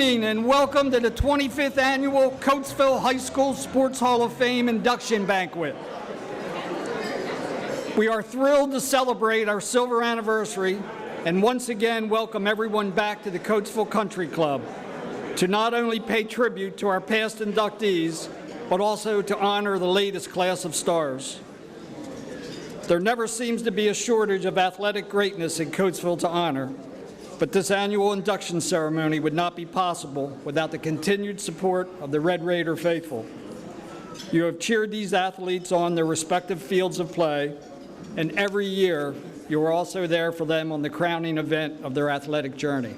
evening and welcome to the 25th Annual Coatesville High School Sports Hall of Fame Induction Banquet. We are thrilled to celebrate our silver anniversary and once again welcome everyone back to the Coatesville Country Club to not only pay tribute to our past inductees, but also to honor the latest class of stars. There never seems to be a shortage of athletic greatness in Coatesville to honor, but this annual induction ceremony would not be possible without the continued support of the Red Raider faithful. You have cheered these athletes on their respective fields of play, and every year you are also there for them on the crowning event of their athletic journey.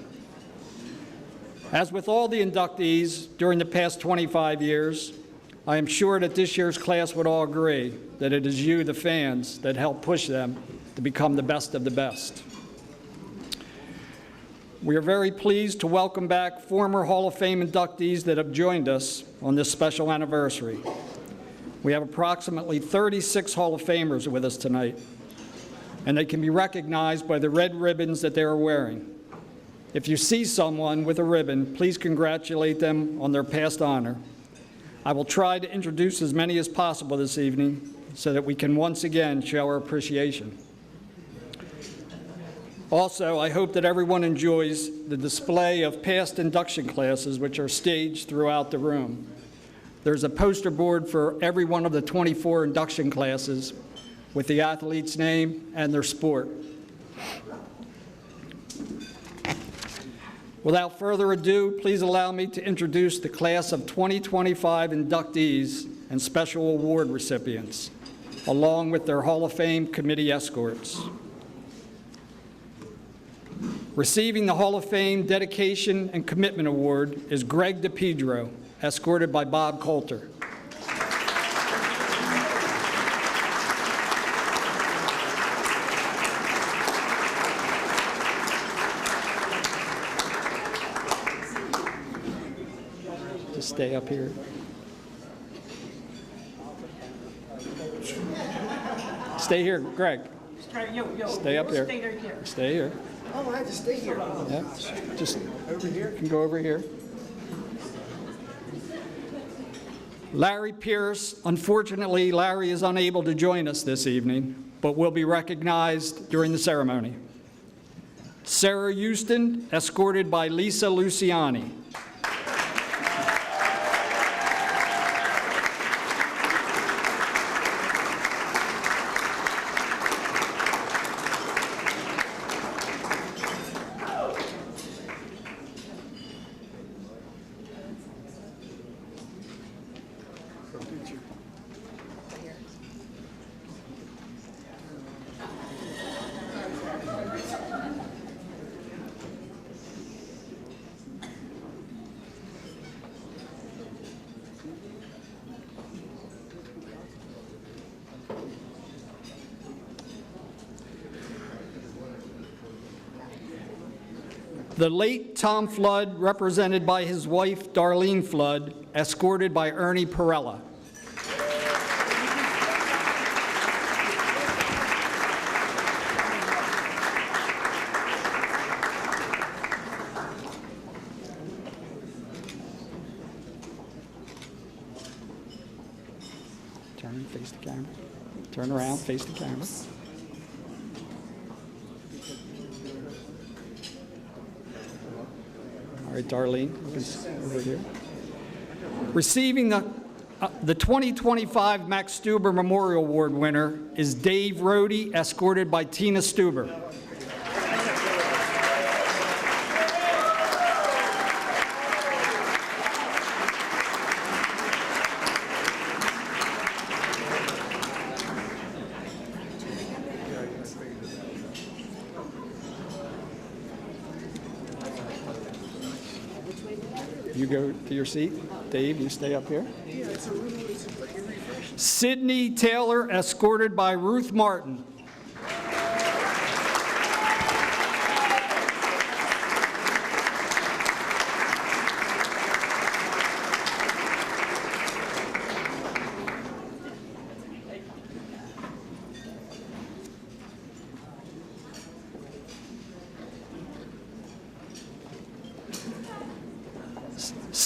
As with all the inductees during the past 25 years, I am sure that this year's class would all agree that it is you, the fans, that help push them to become the best of the best. We are very pleased to welcome back former Hall of Fame inductees that have joined us on this special anniversary. We have approximately 36 Hall of Famers with us tonight, and they can be recognized by the red ribbons that they are wearing. If you see someone with a ribbon, please congratulate them on their past honor. I will try to introduce as many as possible this evening so that we can once again show our appreciation. Also, I hope that everyone enjoys the display of past induction classes which are staged throughout the room. There's a poster board for every one of the 24 induction classes with the athlete's name and their sport. Without further ado, please allow me to introduce the class of 2025 inductees and special award recipients, along with their Hall of Fame committee escorts. Receiving the Hall of Fame Dedication and Commitment Award is Greg DePedro, escorted by Bob Coulter. Just stay up here. Stay here, Greg. Stay up here. Stay here. Oh, I have to stay here. Yeah, just Over here? You can go over here. Larry Peirce. Unfortunately, Larry is unable to join us this evening, but will be recognized during the ceremony. Sarah Huston, escorted by Lisa Luciani. The late Tom Flood, represented by his wife, Darlene Flood, escorted by Ernie Perella. Turn, face the camera. Turn around, face the camera. All right, Darlene, over here. Receiving the 2025 Max Stuber Memorial Award winner is Dave Rohde, escorted by Tina Stuber. You go to your seat. Dave, you stay up here. Sydney Taylor, escorted by Ruth Martin.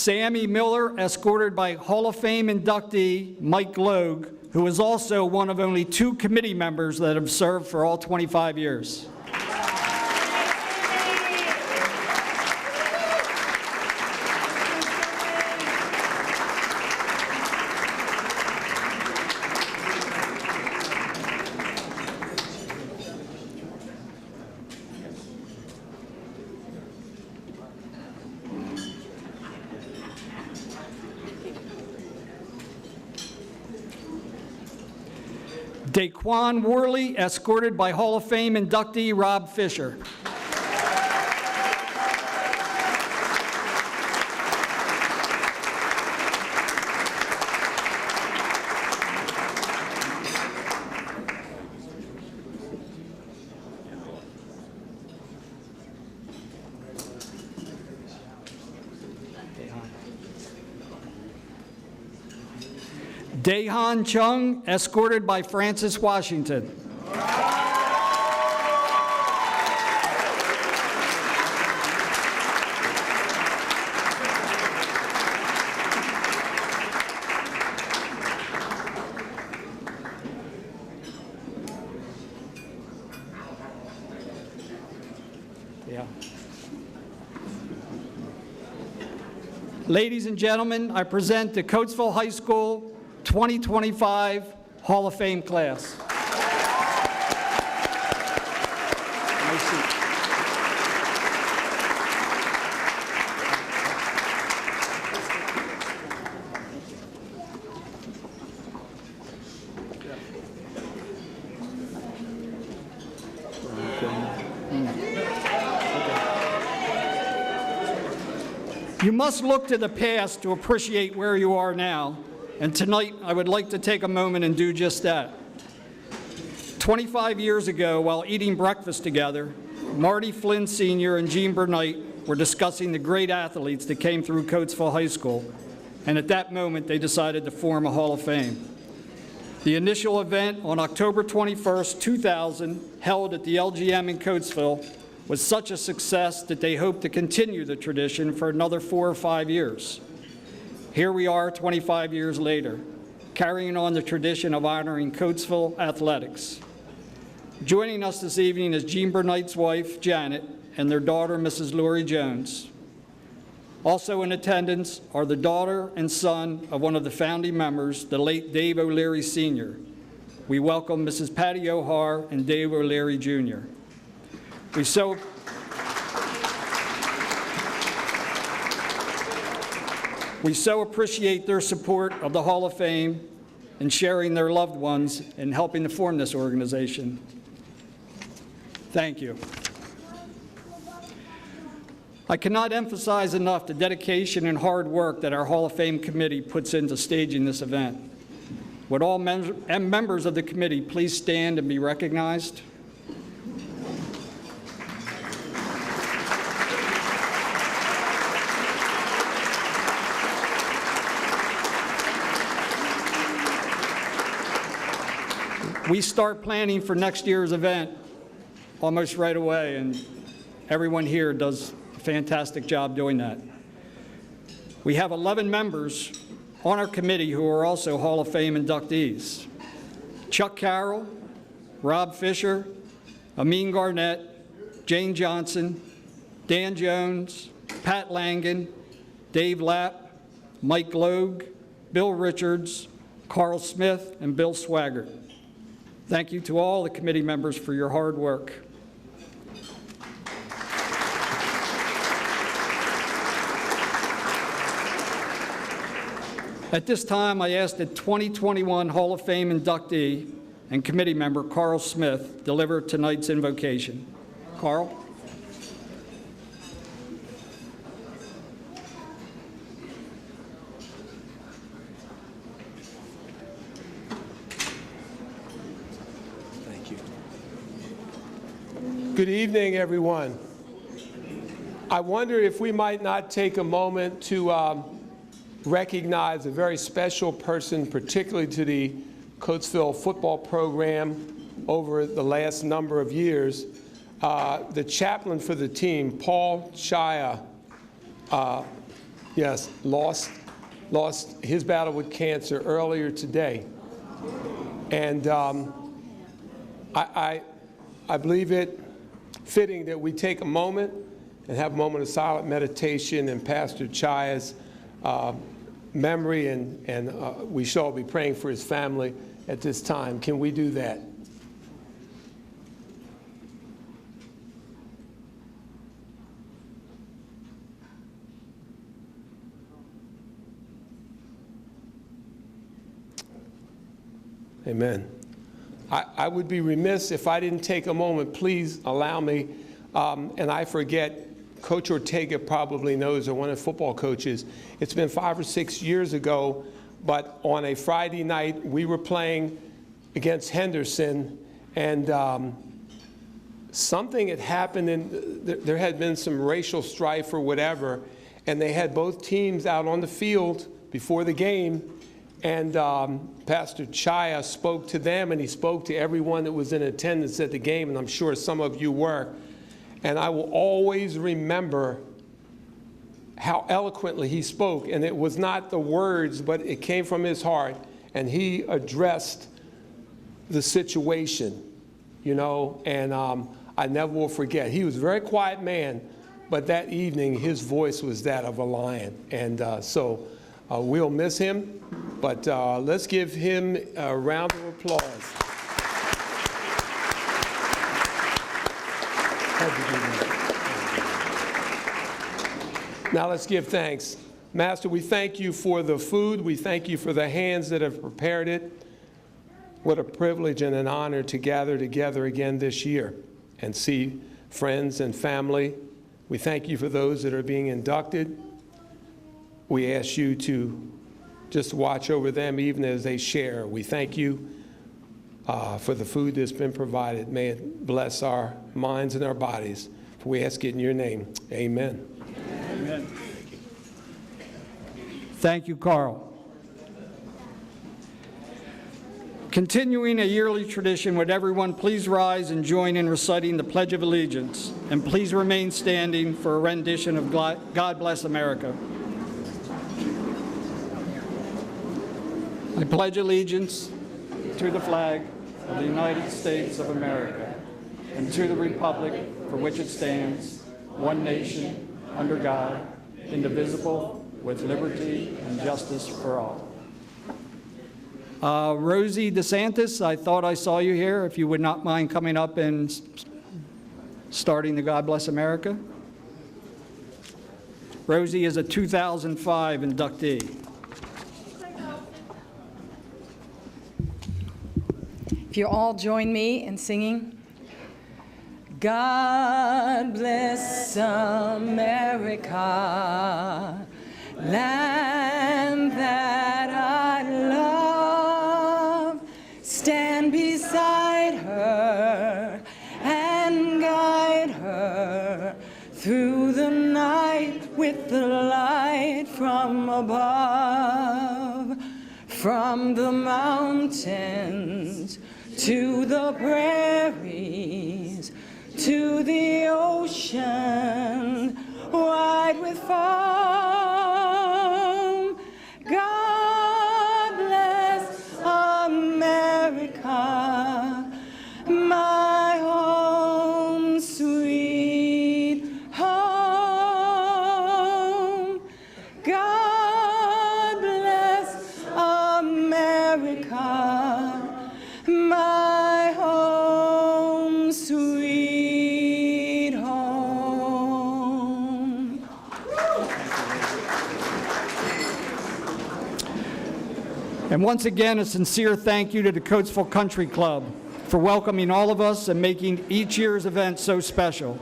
Sammie Miller, escorted by Hall of Fame inductee Mike Logue, who is also one of only 2 committee members that have served for all 25 years. Daquan Worley, escorted by Hall of Fame inductee Rob Fisher. Dae-Hon Cheung, escorted by Francis Washington. Ladies and gentlemen, I present the Coatesville High School 2025 Hall of Fame class. You must look to the past to appreciate where you are now, and tonight I would like to take a moment and do just that. 25 years ago, while eating breakfast together, Marty Flynn Sr. and Gene Bernight were discussing the great athletes that came through Coatesville High School, and at that moment they decided to form a Hall of Fame. The initial event on October 21st, 2000, held at the LGM in Coatesville, was such a success that they hoped to continue the tradition for another 4 or 5 years. Here we are 25 years later, carrying on the tradition of honoring Coatesville athletics. Joining us this evening is Gene Bernight's wife, Janet, and their daughter, Mrs. Lori Jones. Also in attendance are the daughter and son of one of the founding members, the late Dave O'Leary Sr. We welcome Mrs. Patty O'Hare and Dave O'Leary Jr. We so appreciate their support of the Hall of Fame and sharing their loved ones and helping to form this organization. Thank you. I cannot emphasize enough the dedication and hard work that our Hall of Fame committee puts into staging this event. Would all members of the committee please stand and be recognized? We start planning for next year's event almost right away, and everyone here does a fantastic job doing that. We have 11 members on our committee who are also Hall of Fame inductees. Chuck Carroll, Rob Fisher, Amin Garnett, Jane Johnson, Dan Jones, Pat Langan, Dave Lapp, Mike Logue, Bill Richards, Carl Smith, and Bill Swaggart. Thank you to all the committee members for your hard work. At this time, I ask that 2021 Hall of Fame inductee and committee member Carl Smith deliver tonight's invocation. Carl? Good evening, everyone. I wonder if we might not take a moment to recognize a very special person, particularly to the Coatesville football program over the last number of years. The chaplain for the team, Paul Chia, yes, lost his battle with cancer earlier today. And I believe it fitting that we take a moment and have a moment of silent meditation in Pastor Chaya's memory, and we shall be praying for his family at this time. Can we do that? Amen. I would be remiss if I didn't take a moment. Please allow me, and I forget, Coach Ortega probably knows, or one of the football coaches, it's been 5 or 6 years ago, but on a Friday night, we were playing against Henderson, and something had happened, and there had been some racial strife or whatever, and they had both teams out on the field before the game, and Pastor Chaya spoke to them, and he spoke to everyone that was in attendance at the game, and I'm sure some of you were. And I will always remember how eloquently he spoke. And it was not the words, but it came from his heart. And he addressed the situation, you know, and I never will forget. He was a very quiet man, but that evening his voice was that of a lion. And so we'll miss him, but let's give him a round of applause. Now let's give thanks. Master, we thank you for the food. We thank you for the hands that have prepared it. What a privilege and an honor to gather together again this year and see friends and family. We thank you for those that are being inducted. We ask you to just watch over them even as they share. We thank you for the food that's been provided. May it bless our minds and our bodies. For we ask it in your name. Amen. Amen. Thank you, Carl. Continuing a yearly tradition, would everyone please rise and join in reciting the Pledge of Allegiance, and please remain standing for a rendition of God Bless America. I pledge allegiance to the flag of the United States of America and to the republic for which it stands, one nation, under God, indivisible, with liberty and justice for all. Rosie DeSantis, I thought I saw you here. If you would not mind coming up and starting the God Bless America. Rosie is a 2005 inductee. If you all join me in singing, God bless America, land that I love. Stand beside her and guide her through the night with the light from above. From the mountains to the prairies, to the ocean, wide with foam. God bless America, my home, sweet home. God bless America, my home, sweet home. And once again, a sincere thank you to the Coatesville Country Club for welcoming all of us and making each year's event so special.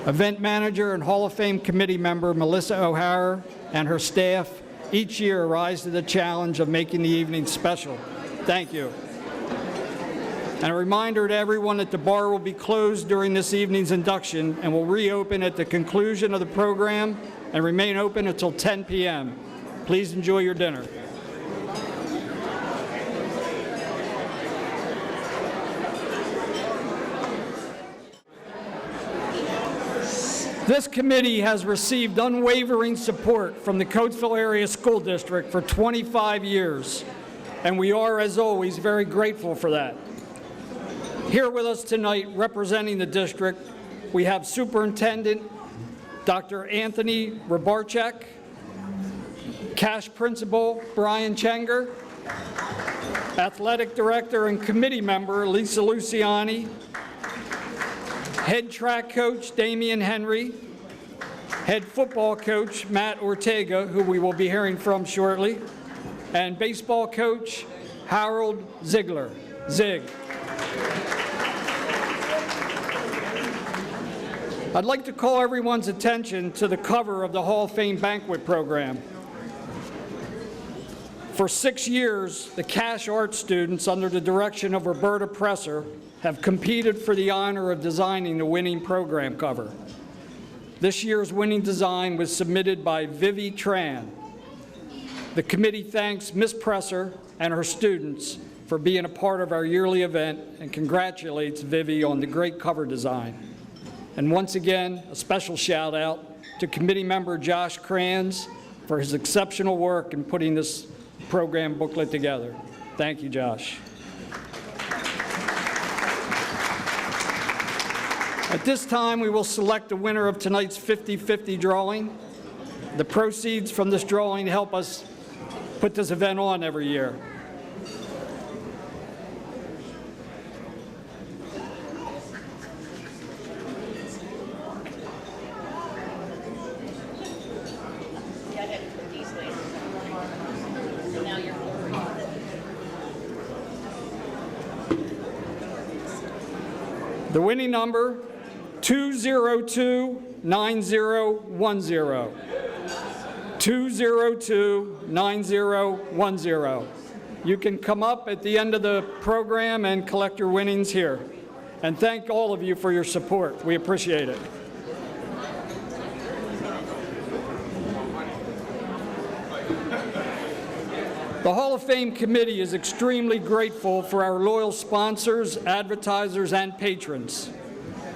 Event manager and Hall of Fame committee member Melissa O'Hara and her staff each year rise to the challenge of making the evening special. Thank you. And a reminder to everyone that the bar will be closed during this evening's induction and will reopen at the conclusion of the program and remain open until 10 p.m. Please enjoy your dinner. This committee has received unwavering support from the Coatesville Area School District for 25 years, and we are, as always, very grateful for that. Here with us tonight, representing the district, we have Superintendent Dr. Anthony Rybarczyk, Cash Principal Brian Chenger, Athletic Director and Committee Member Lisa Luciani, Head Track Coach Damian Henry, Head Football Coach Matt Ortega, who we will be hearing from shortly, and Baseball Coach Harold Ziegler. Zig. I'd like to call everyone's attention to the cover of the Hall of Fame Banquet program. For 6 years, the Cash Art students, under the direction of Roberta Presser, have competed for the honor of designing the winning program cover. This year's winning design was submitted by Vivi Tran. The committee thanks Ms. Presser and her students for being a part of our yearly event and congratulates Vivi on the great cover design. And once again, a special shout out to committee member Josh Kranz for his exceptional work in putting this program booklet together. Thank you, Josh. At this time, we will select the winner of tonight's 50-50 drawing. The proceeds from this drawing help us put this event on every year. The winning number, 202-9010. 202-9010. You can come up at the end of the program and collect your winnings here. And thank all of you for your support. We appreciate it. The Hall of Fame Committee is extremely grateful for our loyal sponsors, advertisers, and patrons.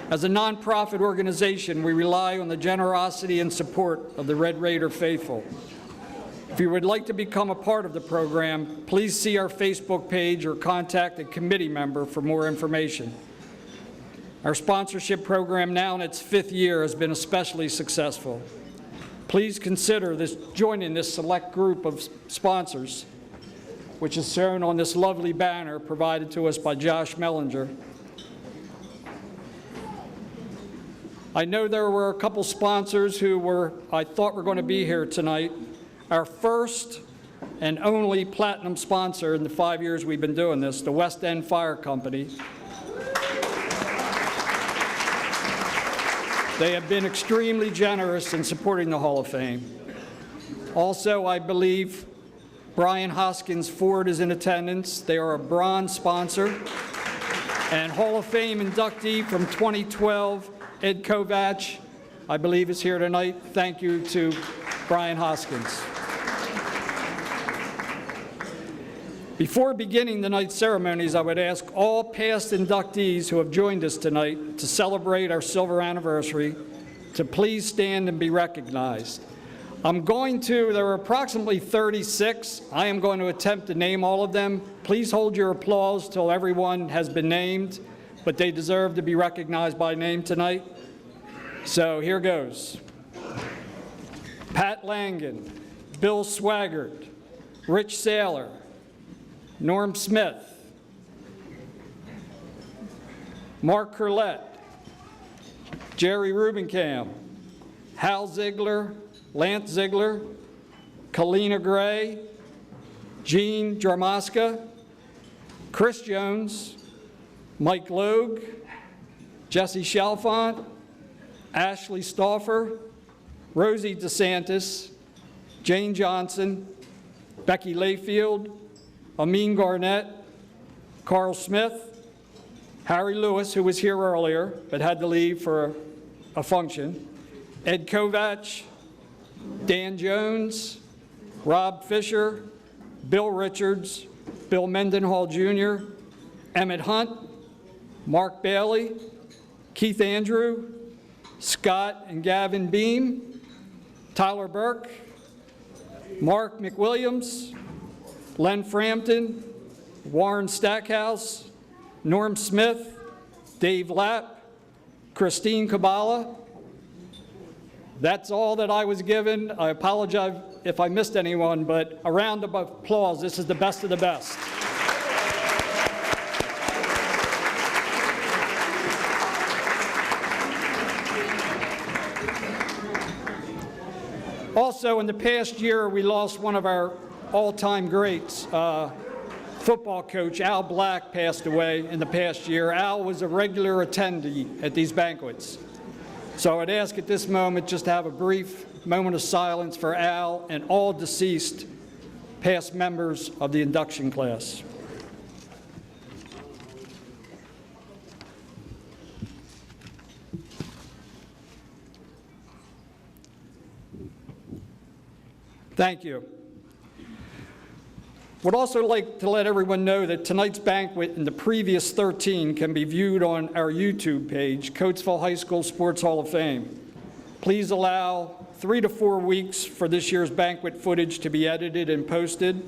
As a nonprofit organization, we rely on the generosity and support of the Red Raider faithful. If you would like to become a part of the program, please see our Facebook page or contact a committee member for more information. Our sponsorship program, now in its 5th year, has been especially successful. Please consider joining this select group of sponsors, which is shown on this lovely banner provided to us by Josh Mellinger. I know there were a couple sponsors who I thought were going to be here tonight. Our first and only platinum sponsor in the 5 years we've been doing this, the West End Fire Company. They have been extremely generous in supporting the Hall of Fame. Also, I believe Brian Hoskins Ford is in attendance. They are a bronze sponsor. And Hall of Fame inductee from 2012, Ed Kovach, I believe is here tonight. Thank you to Brian Hoskins. Before beginning tonight's ceremonies, I would ask all past inductees who have joined us tonight to celebrate our silver anniversary to please stand and be recognized. There are approximately 36. I am going to attempt to name all of them. Please hold your applause till everyone has been named, but they deserve to be recognized by name tonight. So here goes. Pat Langan, Bill Swaggart, Rich Saylor, Norm Smith, Mark Curlett, Jerry Rubenkamp, Hal Ziegler, Lance Ziegler, Kalina Gray, Gene Jarmoska, Chris Jones, Mike Logue, Jesse Chalfant, Ashley Stauffer, Rosie DeSantis, Jane Johnson, Becky Layfield, Amin Garnett, Carl Smith, Harry Lewis, who was here earlier but had to leave for a function, Ed Kovach, Dan Jones, Rob Fisher, Bill Richards, Bill Mendenhall Jr., Emmett Hunt, Mark Bailey, Keith Andrew, Scott and Gavin Beam, Tyler Burke, Mark McWilliams, Len Frampton, Warren Stackhouse, Norm Smith, Dave Lapp, Christine Kabbalah. That's all that I was given. I apologize if I missed anyone, but a round of applause. This is the best of the best. Also, in the past year, we lost one of our all-time greats. Football coach Al Black passed away in the past year. Al was a regular attendee at these banquets. So I'd ask at this moment just to have a brief moment of silence for Al and all deceased past members of the induction class. Thank you. Would also like to let everyone know that tonight's banquet and the previous 13 can be viewed on our YouTube page, Coatesville High School Sports Hall of Fame. Please allow 3 to 4 weeks for this year's banquet footage to be edited and posted.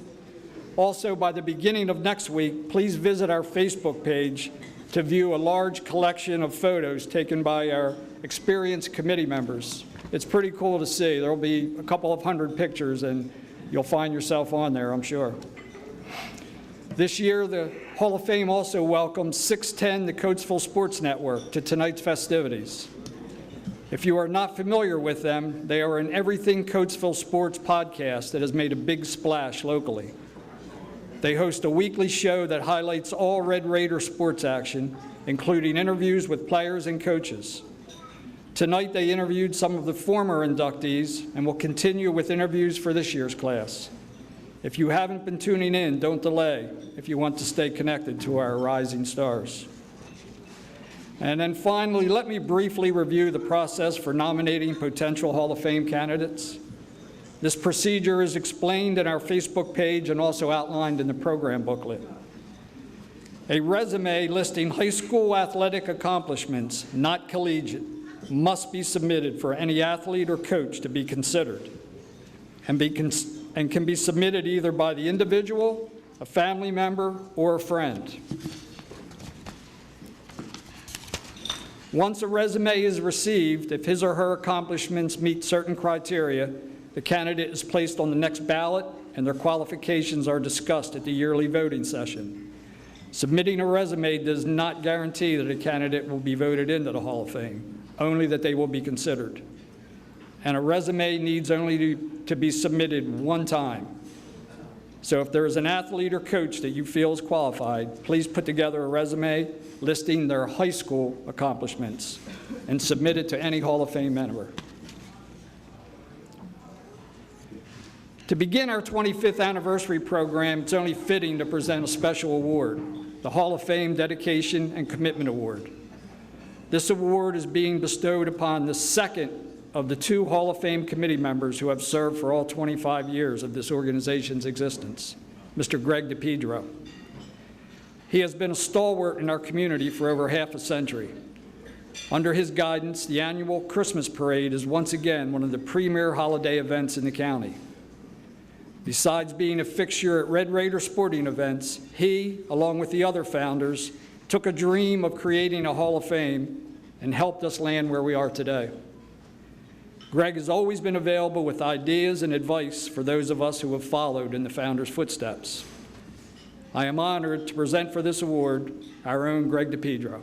Also, by the beginning of next week, please visit our Facebook page to view a large collection of photos taken by our experienced committee members. It's pretty cool to see. There will be a couple of hundred pictures, and you'll find yourself on there, I'm sure. This year, the Hall of Fame also welcomes 610, the Coatesville Sports Network, to tonight's festivities. If you are not familiar with them, they are an Everything Coatesville Sports podcast that has made a big splash locally. They host a weekly show that highlights all Red Raider sports action, including interviews with players and coaches. Tonight, they interviewed some of the former inductees and will continue with interviews for this year's class. If you haven't been tuning in, don't delay if you want to stay connected to our rising stars. And then finally, let me briefly review the process for nominating potential Hall of Fame candidates. This procedure is explained in our Facebook page and also outlined in the program booklet. A resume listing high school athletic accomplishments, not collegiate, must be submitted for any athlete or coach to be considered and can be submitted either by the individual, a family member, or a friend. Once a resume is received, if his or her accomplishments meet certain criteria, the candidate is placed on the next ballot and their qualifications are discussed at the yearly voting session. Submitting a resume does not guarantee that a candidate will be voted into the Hall of Fame, only that they will be considered. And a resume needs only to be submitted one time. So if there is an athlete or coach that you feel is qualified, please put together a resume listing their high school accomplishments and submit it to any Hall of Fame member. To begin our 25th anniversary program, it's only fitting to present a special award, the Hall of Fame Dedication and Commitment Award. This award is being bestowed upon the second of the 2 Hall of Fame committee members who have served for all 25 years of this organization's existence, Mr. Greg DePedro. He has been a stalwart in our community for over half a century. Under his guidance, the annual Christmas parade is once again one of the premier holiday events in the county. Besides being a fixture at Red Raider sporting events, he, along with the other founders, took a dream of creating a Hall of Fame and helped us land where we are today. Greg has always been available with ideas and advice for those of us who have followed in the founder's footsteps. I am honored to present for this award our own Greg DePedro.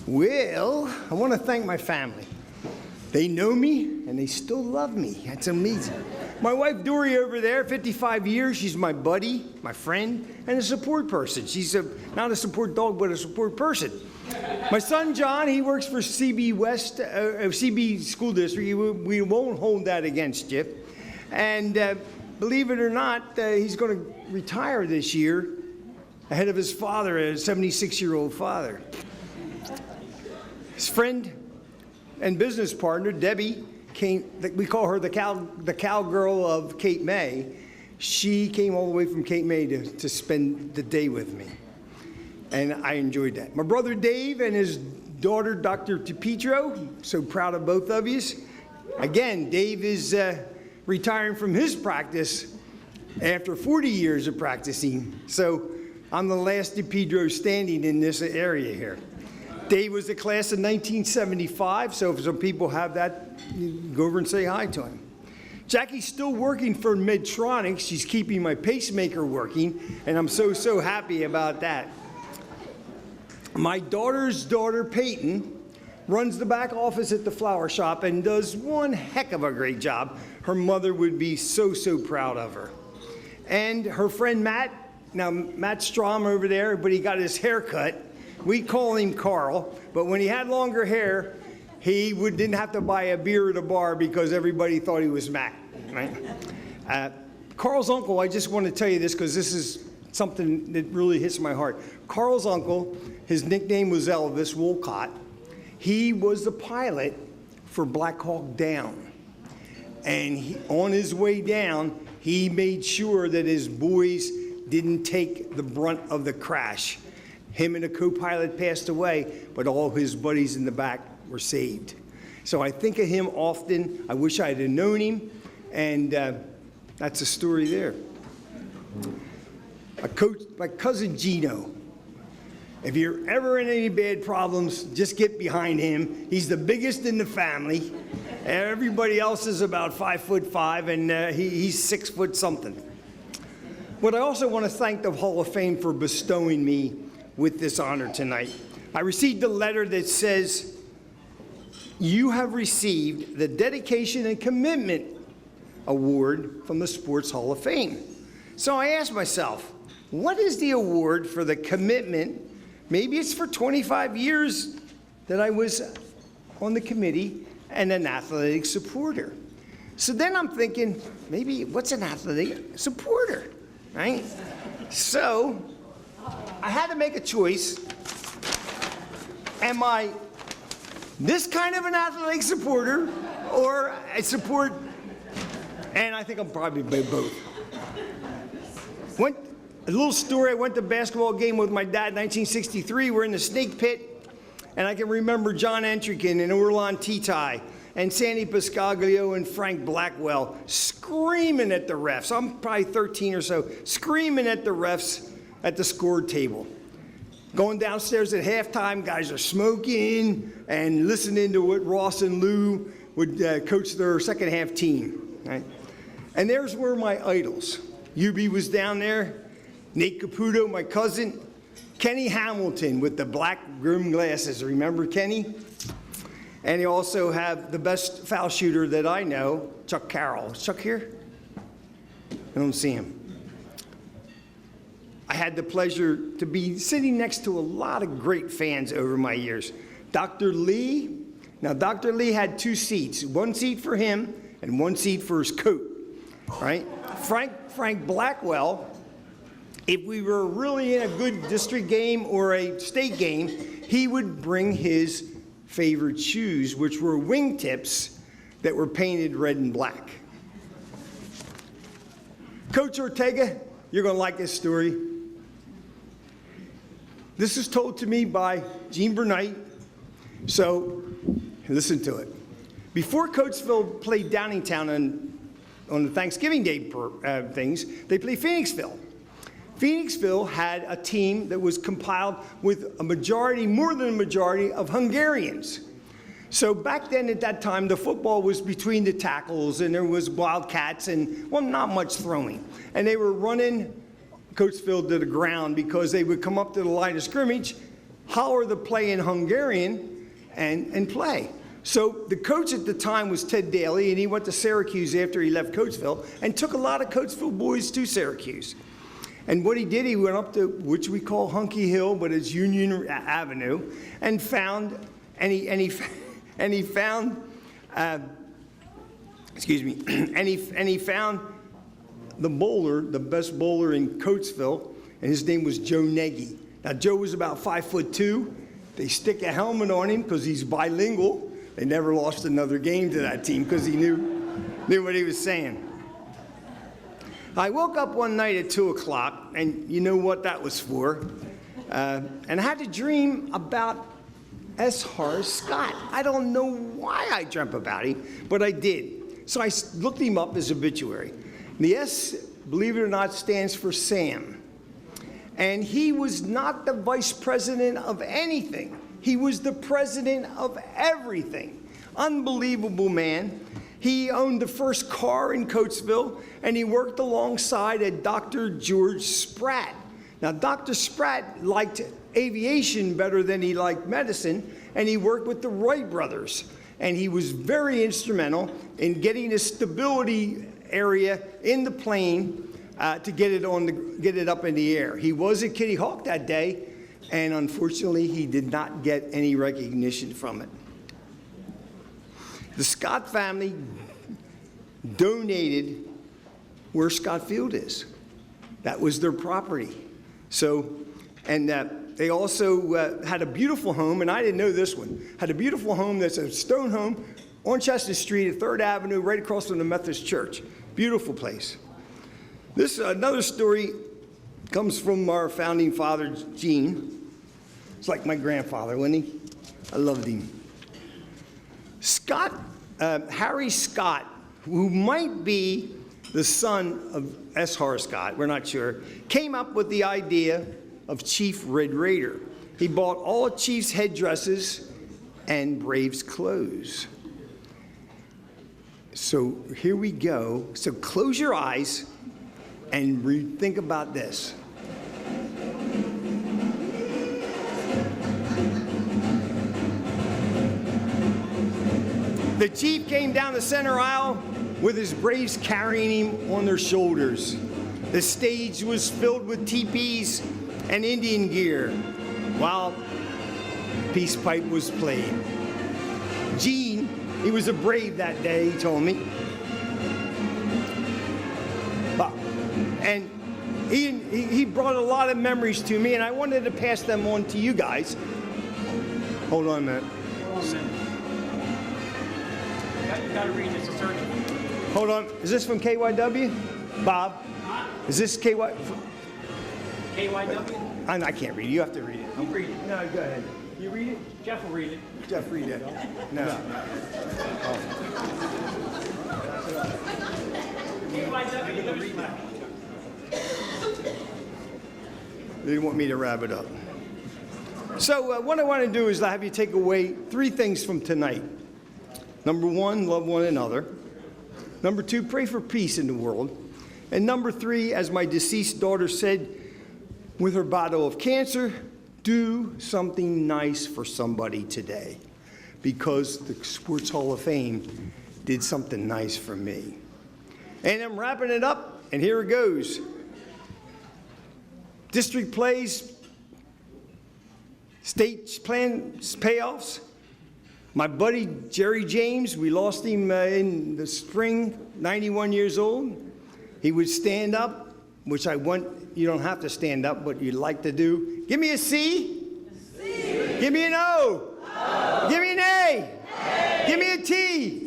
Well, I want to thank my family. They know me, and they still love me. That's amazing. My wife, Dory, over there, 55 years, she's my buddy, my friend, and a support person. She's not a support dog, but a support person. My son, John, he works for CB West, CB School District. We won't hold that against you. And believe it or not, he's going to retire this year ahead of his father, a 76-year-old father. His friend and business partner, Debbie, we call her the cowgirl of Cape May. She came all the way from Cape May to spend the day with me, and I enjoyed that. My brother Dave and his daughter, Dr. DePedro, so proud of both of you. Again, Dave is retiring from his practice after 40 years of practicing, so I'm the last DePedro standing in this area here. Dave was the class of 1975, so if some people have that, you go over and say hi to him. Jackie's still working for Medtronic. She's keeping my pacemaker working, and I'm so happy about that. My daughter's daughter, Peyton, runs the back office at the flower shop and does one heck of a great job. Her mother would be so proud of her. And her friend Matt, now Matt Strom over there, but he got his hair cut. We call him Carl, but when he had longer hair, he didn't have to buy a beer at a bar because everybody thought he was Mac, right? Carl's uncle, I just want to tell you this because this is something that really hits my heart. Carl's uncle, his nickname was Elvis Wolcott. He was the pilot for Black Hawk Down. And on his way down, he made sure that his boys didn't take the brunt of the crash. Him and a co-pilot passed away, but all his buddies in the back were saved. So I think of him often. I wish I had known him, and that's a story there. My cousin Gino. If you're ever in any bad problems, just get behind him. He's the biggest in the family. Everybody else is about 5'5", and he's 6 foot something. But I also want to thank the Hall of Fame for bestowing me with this honor tonight. I received a letter that says, "You have received the Dedication and Commitment Award from the Sports Hall of Fame." So I asked myself, what is the award for the commitment? Maybe it's for 25 years that I was on the committee and an athletic supporter. So then I'm thinking, maybe what's an athletic supporter, right? So I had to make a choice. Am I this kind of an athletic supporter, or I support, and I think I'm probably both. A little story, I went to a basketball game with my dad in 1963. We're in the Snake Pit, and I can remember John Entrican and Orlon Titai and Sandy Piscaglio and Frank Blackwell screaming at the refs. I'm probably 13 or so, screaming at the refs at the score table. Going downstairs at halftime, guys are smoking and listening to what Ross and Lou would coach their second half team. Right? And there's where my idols. UB was down there. Nate Caputo, my cousin. Kenny Hamilton with the black rim glasses. Remember Kenny? And you also have the best foul shooter that I know, Chuck Carroll. Is Chuck here? I don't see him. I had the pleasure to be sitting next to a lot of great fans over my years. Dr. Lee. Now, Dr. Lee had 2 seats, 1 seat for him and 1 seat for his coat, right? Frank Blackwell, if we were really in a good district game or a state game, he would bring his favorite shoes, which were wingtips that were painted red and black. Coach Ortega, you're going to like this story. This was told to me by Gene Bernight, so listen to it. Before Coatesville played Downingtown on the Thanksgiving Day things, they played Phoenixville. Phoenixville had a team that was compiled with a majority, more than a majority, of Hungarians. So back then at that time, the football was between the tackles and there was wildcats and, well, not much throwing. And they were running Coatesville to the ground because they would come up to the line of scrimmage, holler the play in Hungarian, and play. So the coach at the time was Ted Daly, and he went to Syracuse after he left Coatesville and took a lot of Coatesville boys to Syracuse. And what he did, he went up to, which we call Hunky Hill, but it's Union Avenue, and found the bowler, the best bowler in Coatesville, and his name was Joe Nagy. Now, Joe was about 5'2". They stick a helmet on him because he's bilingual. They never lost another game to that team because he knew what he was saying. I woke up one night at 2 o'clock, and you know what that was for. And I had a dream about S. Horace Scott. I don't know why I dreamt about him, but I did. So I looked him up, his obituary. The S, believe it or not, stands for Sam. And he was not the vice president of anything. He was the president of everything. Unbelievable man. He owned the first car in Coatesville, and he worked alongside a Dr. George Spratt. Now, Dr. Spratt liked aviation better than he liked medicine, and he worked with the Wright brothers. And he was very instrumental in getting the stability area in the plane to get it up in the air. He was at Kitty Hawk that day, and unfortunately, he did not get any recognition from it. The Scott family donated where Scott Field is. That was their property. So, and they also had a beautiful home, and I didn't know this one, had a beautiful home that's a stone home on Chester Street at 3rd Avenue, right across from the Methodist Church. Beautiful place. This another story comes from our founding father, Gene. It's like my grandfather, wasn't he? I loved him. Scott, Harry Scott, who might be the son of S. Horace Scott, we're not sure, came up with the idea of Chief Red Raider. He bought all Chief's headdresses and Braves clothes. So here we go. So close your eyes and think about this. The Chief came down the center aisle with his Braves carrying him on their shoulders. The stage was filled with teepees and Indian gear while Peace Pipe was played. Gene, he was a Brave that day, he told me. And he brought a lot of memories to me, and I wanted to pass them on to you guys. Hold on a minute. You gotta read this, it's urgent. Hold on. Is this from KYW? Bob? Is this KY? KYW? I can't read it. You have to read it. You read it. No, go ahead. You read it? Jeff will read it. Jeff, read it. No. KYW, you gotta read that. They didn't want me to wrap it up. So what I want to do is have you take away 3 things from tonight. Number 1, love one another. Number 2, pray for peace in the world. And number 3, as my deceased daughter said with her battle of cancer, do something nice for somebody today, because the Sports Hall of Fame did something nice for me. And I'm wrapping it up, and here it goes. District plays, state plan payoffs. My buddy Jerry James, we lost him in the spring, 91 years old. He would stand up, which I want, you don't have to stand up, but you'd like to do. Give me a C. C. Give me an O. O. Give me an A. A. Give me a T.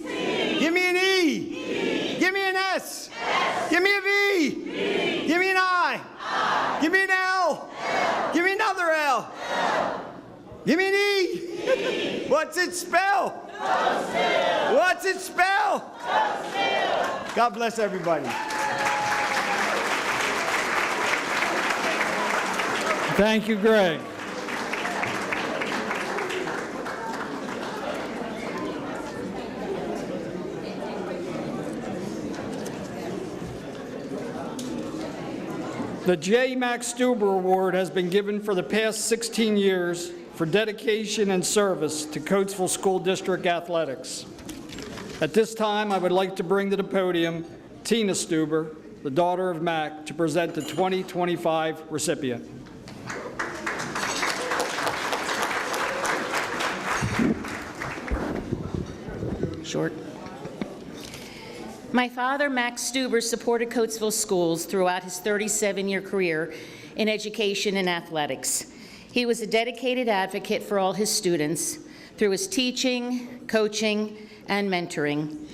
T. Give me an E. E. Give me an S. S. Give me a V. V. Give me an I. I. Give me an L. L. Give me another L. L. Give me an E. E. What's it spell? Coatesville. What's it spell? Coatesville. God bless everybody. Thank you, Greg. The J. Max Stuber Award has been given for the past 16 years for dedication and service to Coatesville School District athletics. At this time, I would like to bring to the podium Tina Stuber, the daughter of Mac, to present the 2025 recipient. Short. My father, Max Stuber, supported Coatesville schools throughout his 37-year career in education and athletics. He was a dedicated advocate for all his students through his teaching, coaching, and mentoring.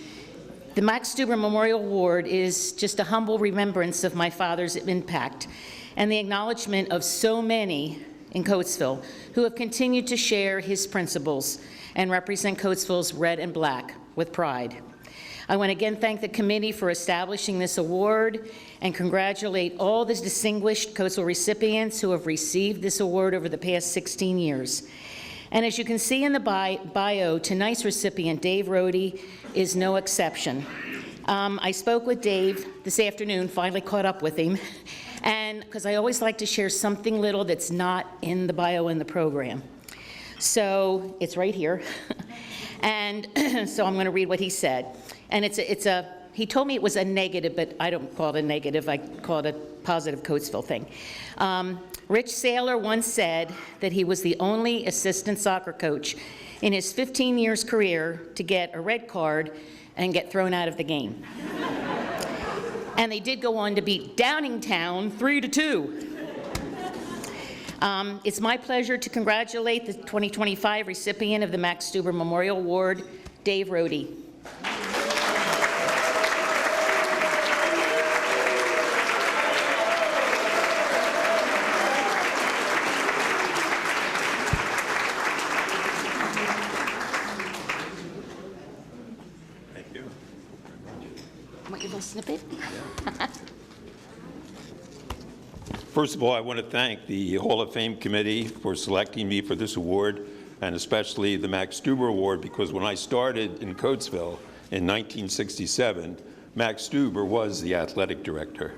The Max Stuber Memorial Award is just a humble remembrance of my father's impact and the acknowledgement of so many in Coatesville who have continued to share his principles and represent Coatesville's red and black with pride. I want to again thank the committee for establishing this award and congratulate all the distinguished Coatesville recipients who have received this award over the past 16 years. And as you can see in the bio, tonight's recipient, Dave Rohde, is no exception. I spoke with Dave this afternoon, finally caught up with him, and because I always like to share something little that's not in the bio in the program. So it's right here. And so I'm going to read what he said. And he told me it was a negative, but I don't call it a negative. I call it a positive Coatesville thing. Rich Saylor once said that he was the only assistant soccer coach in his 15 years career to get a red card and get thrown out of the game. And they did go on to beat Downingtown 3-2. It's my pleasure to congratulate the 2025 recipient of the Max Stuber Memorial Award, Dave Rohde. Want your little snippet? First of all, I want to thank the Hall of Fame committee for selecting me for this award, and especially the Max Stuber Award, because when I started in Coatesville in 1967, Max Stuber was the athletic director.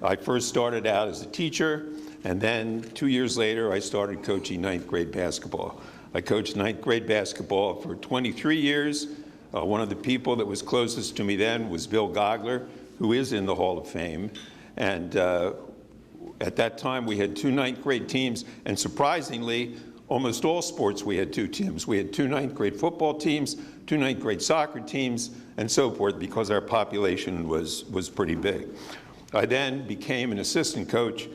I first started out as a teacher, and then 2 years later, I started coaching ninth grade basketball. I coached ninth grade basketball for 23 years. One of the people that was closest to me then was Bill Gogler, who is in the Hall of Fame. And at that time, we had 2 ninth grade teams, and surprisingly, almost all sports we had 2 teams. We had 2 ninth grade football teams, 2 ninth grade soccer teams, and so forth, because our population was pretty big. I then became an assistant coach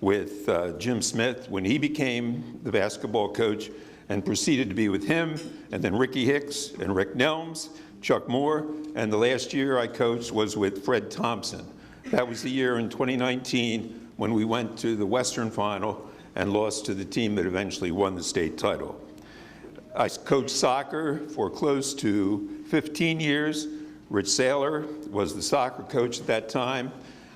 with Jim Smith when he became the basketball coach, and proceeded to be with him, and then Ricky Hicks and Rick Nelms, Chuck Moore, and the last year I coached was with Fred Thompson. That was the year in 2019 when we went to the Western Final and lost to the team that eventually won the state title. I coached soccer for close to 15 years. Rich Saylor was the soccer coach at that time,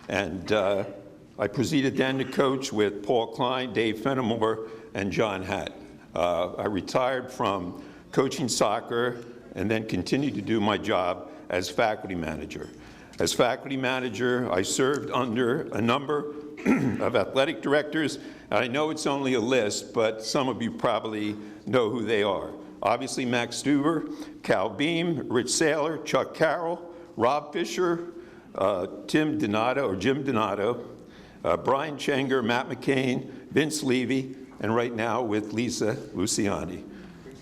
and I proceeded then to coach with Paul Klein, Dave Fenimore, and John Hatt. I retired from coaching soccer and then continued to do my job as faculty manager. As faculty manager, I served under a number of athletic directors. I know it's only a list, but some of you probably know who they are. Obviously, Max Stuber, Cal Beam, Rich Saylor, Chuck Carroll, Rob Fisher, Jim Donato, Brian Chenger, Matt McCain, Vince Levy, and right now with Lisa Luciani.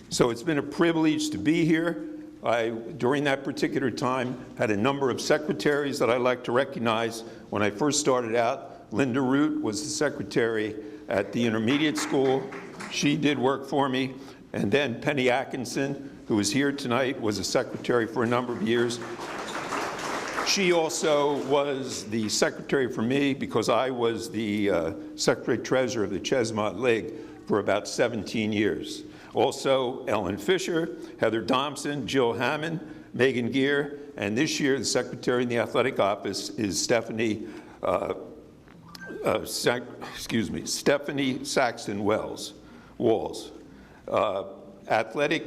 So it's been a privilege to be here. I, during that particular time, had a number of secretaries that I like to recognize. When I first started out, Linda Root was the secretary at the intermediate school. She did work for me. And then Penny Atkinson, who is here tonight, was a secretary for a number of years. She also was the secretary for me because I was the secretary-treasurer of the Chesmont League for about 17 years. Also, Ellen Fisher, Heather Thompson, Jill Hammond, Megan Gear, and this year the secretary in the athletic office is Stephanie Saxton Walls. Athletic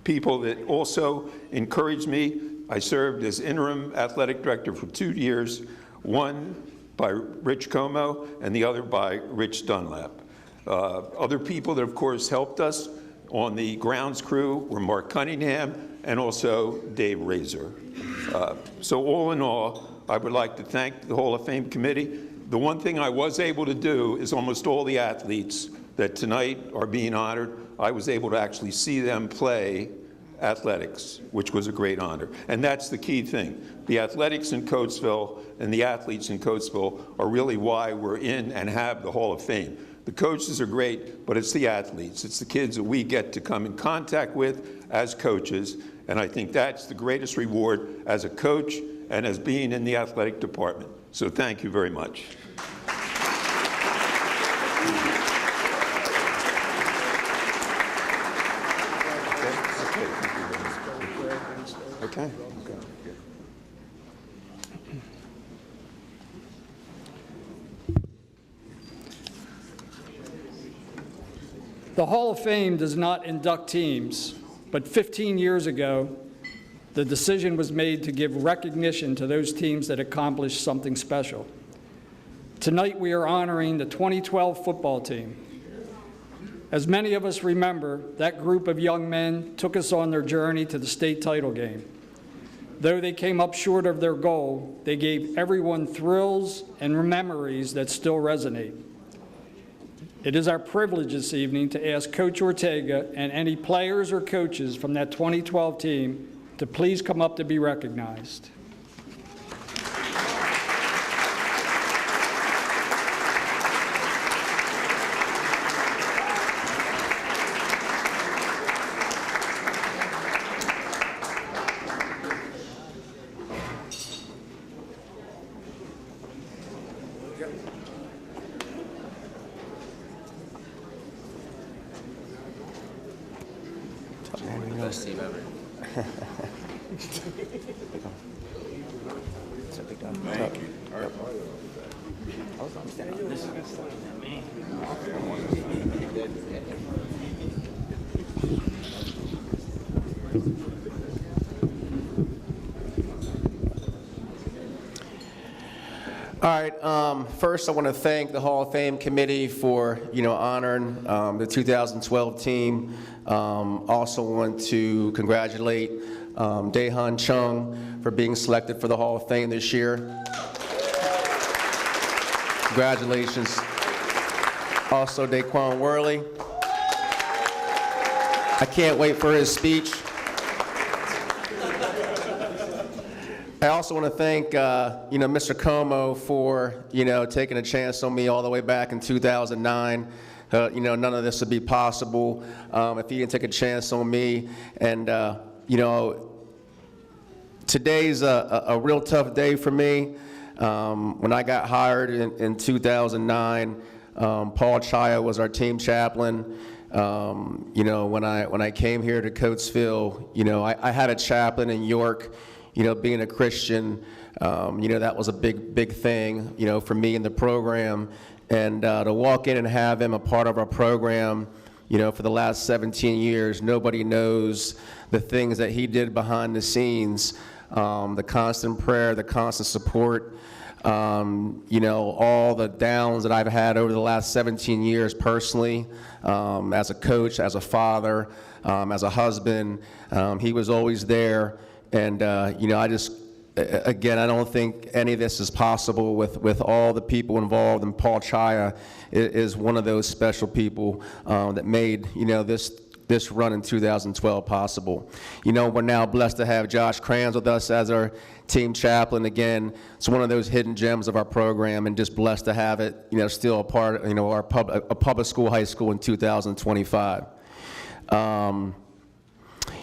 people that also encouraged me. I served as interim athletic director for 2 years, one by Rich Como and the other by Rich Dunlap. Other people that, of course, helped us on the grounds crew were Mark Cunningham and also Dave Razor. So all in all, I would like to thank the Hall of Fame committee. The one thing I was able to do is almost all the athletes that tonight are being honored, I was able to actually see them play athletics, which was a great honor. And that's the key thing. The athletics in Coatesville and the athletes in Coatesville are really why we're in and have the Hall of Fame. The coaches are great, but it's the athletes. It's the kids that we get to come in contact with as coaches, and I think that's the greatest reward as a coach and as being in the athletic department. So thank you very much. Okay. The Hall of Fame does not induct teams, but 15 years ago, the decision was made to give recognition to those teams that accomplished something special. Tonight, we are honoring the 2012 football team. As many of us remember, that group of young men took us on their journey to the state title game. Though they came up short of their goal, they gave everyone thrills and memories that still resonate. It is our privilege this evening to ask Coach Ortega and any players or coaches from that 2012 team to please come up to be recognized. All right, first I want to thank the Hall of Fame committee for, honoring the 2012 team. Also want to congratulate Dae-Hon Cheung for being selected for the Hall of Fame this year. Congratulations. Also Daquan Worley. I can't wait for his speech. I also want to thank, Mr. Como for, taking a chance on me all the way back in 2009. None of this would be possible if he didn't take a chance on me. And, today's a real tough day for me. When I got hired in 2009, Paul Chaya was our team chaplain. When I came here to Coatesville, I had a chaplain in York. Being a Christian, that was a big thing, for me in the program. And to walk in and have him a part of our program, for the last 17 years, nobody knows the things that he did behind the scenes, the constant prayer, the constant support, all the downs that I've had over the last 17 years personally, as a coach, as a father, as a husband. He was always there. And, I don't think any of this is possible with all the people involved, and Paul Chaya is one of those special people that made, this run in 2012 possible. We're now blessed to have Josh Kranz with us as our team chaplain. Again, it's one of those hidden gems of our program, and just blessed to have it, still a part, our a public school, high school in 2025.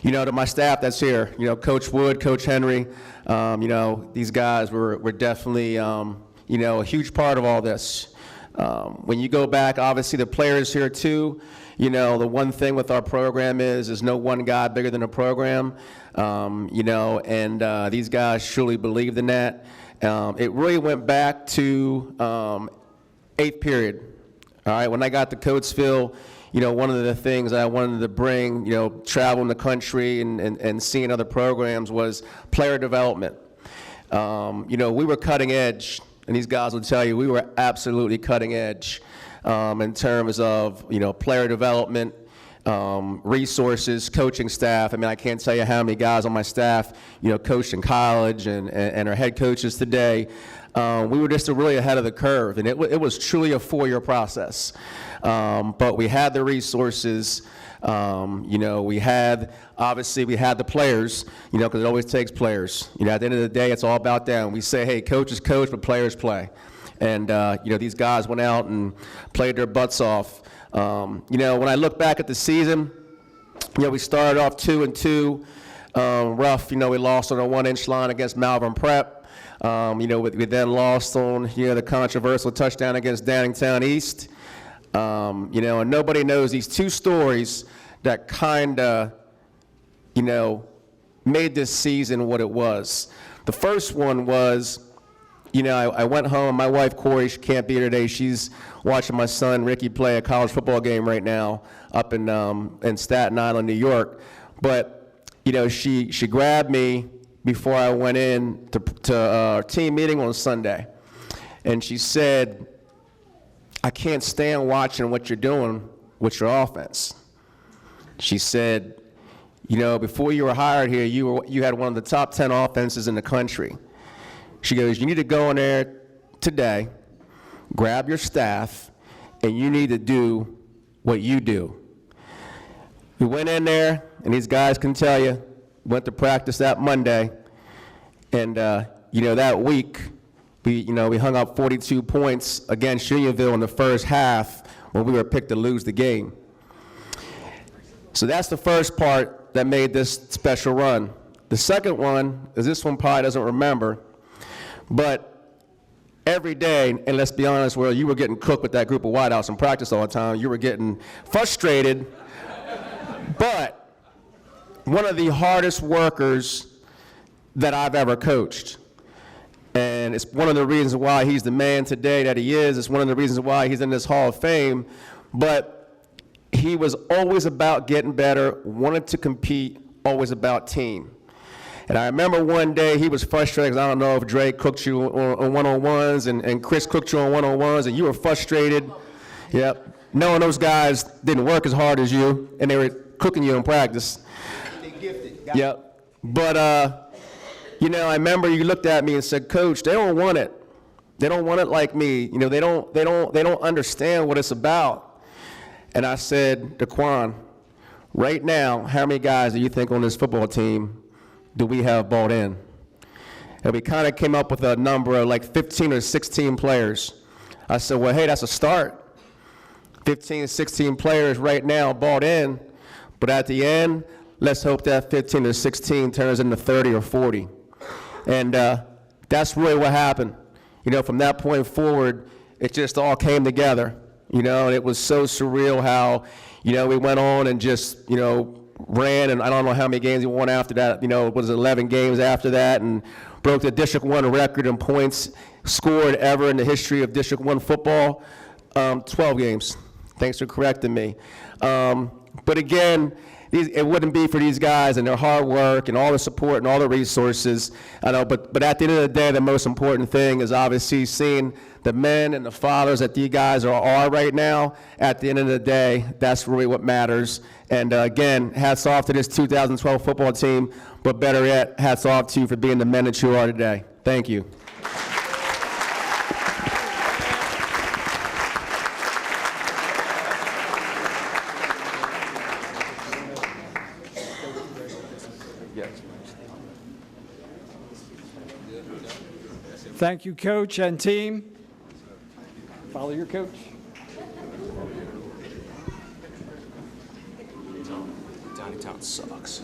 To my staff that's here, Coach Wood, Coach Henry, these guys were definitely, a huge part of all this. When you go back, obviously the players here too, the one thing with our program is there's no one guy bigger than the program, and these guys truly believed in that. It really went back to 8th period. All right, when I got to Coatesville, one of the things I wanted to bring, traveling the country and seeing other programs was player development. We were cutting edge, and these guys will tell you we were absolutely cutting edge in terms of, player development, resources, coaching staff. I mean, I can't tell you how many guys on my staff, coached in college and are head coaches today. We were just really ahead of the curve, and it was truly a 4-year process. But we had the resources, We had the players, because it always takes players. At the end of the day, it's all about them. We say, hey, coaches coach, but players play. And, these guys went out and played their butts off. When I look back at the season, we started off 2-2, rough. We lost on a 1-inch line against Malvern Prep. We then lost on, the controversial touchdown against Downingtown East. And nobody knows these two stories that kind of, made this season what it was. The first one was, I went home. My wife, Corey, she can't be here today. She's watching my son, Ricky, play a college football game right now up in Staten Island, New York. But, she grabbed me before I went in to our team meeting on Sunday. And she said, I can't stand watching what you're doing with your offense. She said, before you were hired here, you had one of the top 10 offenses in the country. She goes, you need to go in there today, grab your staff, and you need to do what you do. We went in there, and these guys can tell you, went to practice that Monday, and that week, we hung up 42 points against Unionville in the first half when we were picked to lose the game. So that's the first part that made this special run. The second one is this one probably doesn't remember, but every day, and let's be honest, where you were getting cooked with that group of wideouts in practice all the time, you were getting frustrated, but one of the hardest workers that I've ever coached. And it's one of the reasons why he's the man today that he is. It's one of the reasons why he's in this Hall of Fame. But he was always about getting better, wanted to compete, always about team. And I remember one day he was frustrated because I don't know if Dre cooked you on one-on-ones and Chris cooked you on one-on-ones and you were frustrated. Yep. Knowing those guys didn't work as hard as you and they were cooking you in practice. They gifted. Yep. But, I remember you looked at me and said, Coach, they don't want it. They don't want it like me. They don't understand what it's about. And I said, Daquan, right now, how many guys do you think on this football team do we have bought in? And we kind of came up with a number of like 15 or 16 players. I said, well, hey, that's a start. 15, 16 players right now bought in, but at the end, let's hope that 15 or 16 turns into 30 or 40. And that's really what happened. From that point forward, it just all came together. And it was so surreal how, we went on and just, ran, and I don't know how many games we won after that. It was 11 games after that, and broke the District 1 record in points scored ever in the history of District 1 football. 12 games. Thanks for correcting me. But again, it wouldn't be for these guys and their hard work and all the support and all the resources. I know, but at the end of the day, the most important thing is obviously seeing the men and the fathers that these guys are right now. At the end of the day, that's really what matters. And again, hats off to this 2012 football team, but better yet, hats off to you for being the men that you are today. Thank you. Thank you, Coach and team. Follow your coach. Downingtown sucks.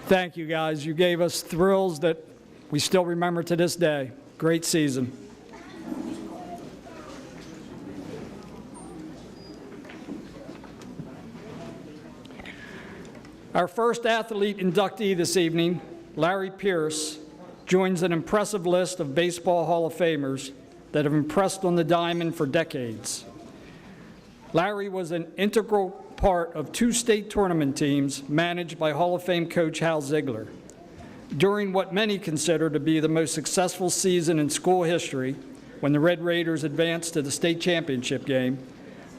Thank you, guys. You gave us thrills that we still remember to this day. Great season. Our first athlete inductee this evening, Larry Peirce, joins an impressive list of Baseball Hall of Famers that have impressed on the diamond for decades. Larry was an integral part of 2 state tournament teams managed by Hall of Fame coach Hal Ziegler. During what many consider to be the most successful season in school history, when the Red Raiders advanced to the state championship game,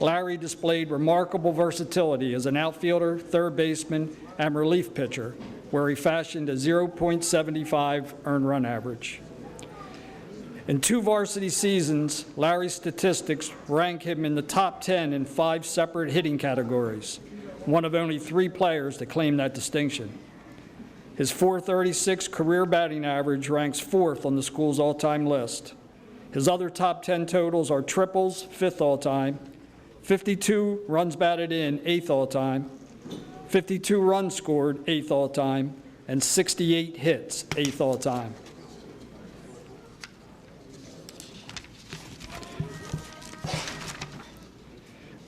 Larry displayed remarkable versatility as an outfielder, third baseman, and relief pitcher, where he fashioned a 0.75 earned run average. In 2 varsity seasons, Larry's statistics rank him in the top 10 in 5 separate hitting categories, one of only 3 players to claim that distinction. His .436 career batting average ranks 4th on the school's all-time list. His other top 10 totals are triples, 5th all-time, 52 runs batted in, 8th all-time, 52 runs scored, 8th all-time, and 68 hits, 8th all-time.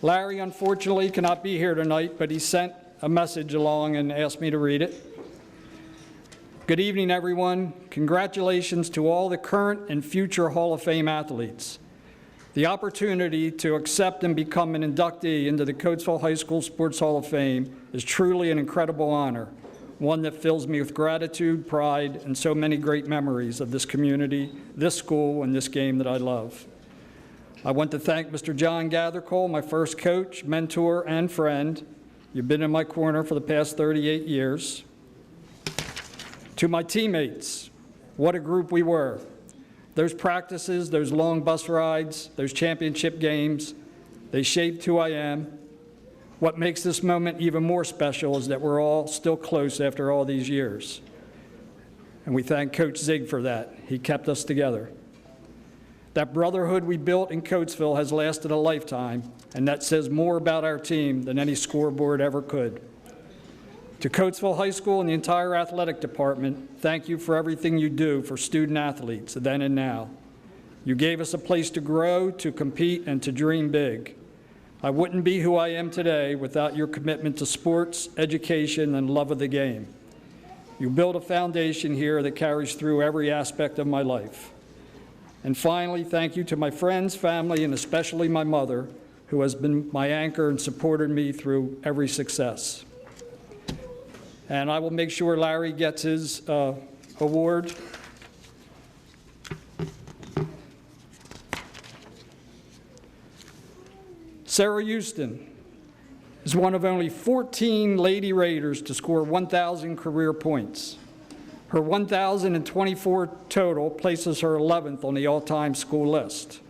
Larry, unfortunately, cannot be here tonight, but he sent a message along and asked me to read it. Good evening, everyone. Congratulations to all the current and future Hall of Fame athletes. The opportunity to accept and become an inductee into the Coatesville High School Sports Hall of Fame is truly an incredible honor, one that fills me with gratitude, pride, and so many great memories of this community, this school, and this game that I love. I want to thank Mr. John Gathercole, my first coach, mentor, and friend. You've been in my corner for the past 38 years. To my teammates, what a group we were. Those practices, those long bus rides, those championship games, they shaped who I am. What makes this moment even more special is that we're all still close after all these years. And we thank Coach Zig for that. He kept us together. That brotherhood we built in Coatesville has lasted a lifetime, and that says more about our team than any scoreboard ever could. To Coatesville High School and the entire athletic department, thank you for everything you do for student athletes then and now. You gave us a place to grow, to compete, and to dream big. I wouldn't be who I am today without your commitment to sports, education, and love of the game. You built a foundation here that carries through every aspect of my life. And finally, thank you to my friends, family, and especially my mother, who has been my anchor and supported me through every success. And I will make sure Larry gets his award. Sarah Huston is one of only 14 Lady Raiders to score 1,000 career points. Her 1,024 total places her 11th on the all-time school list.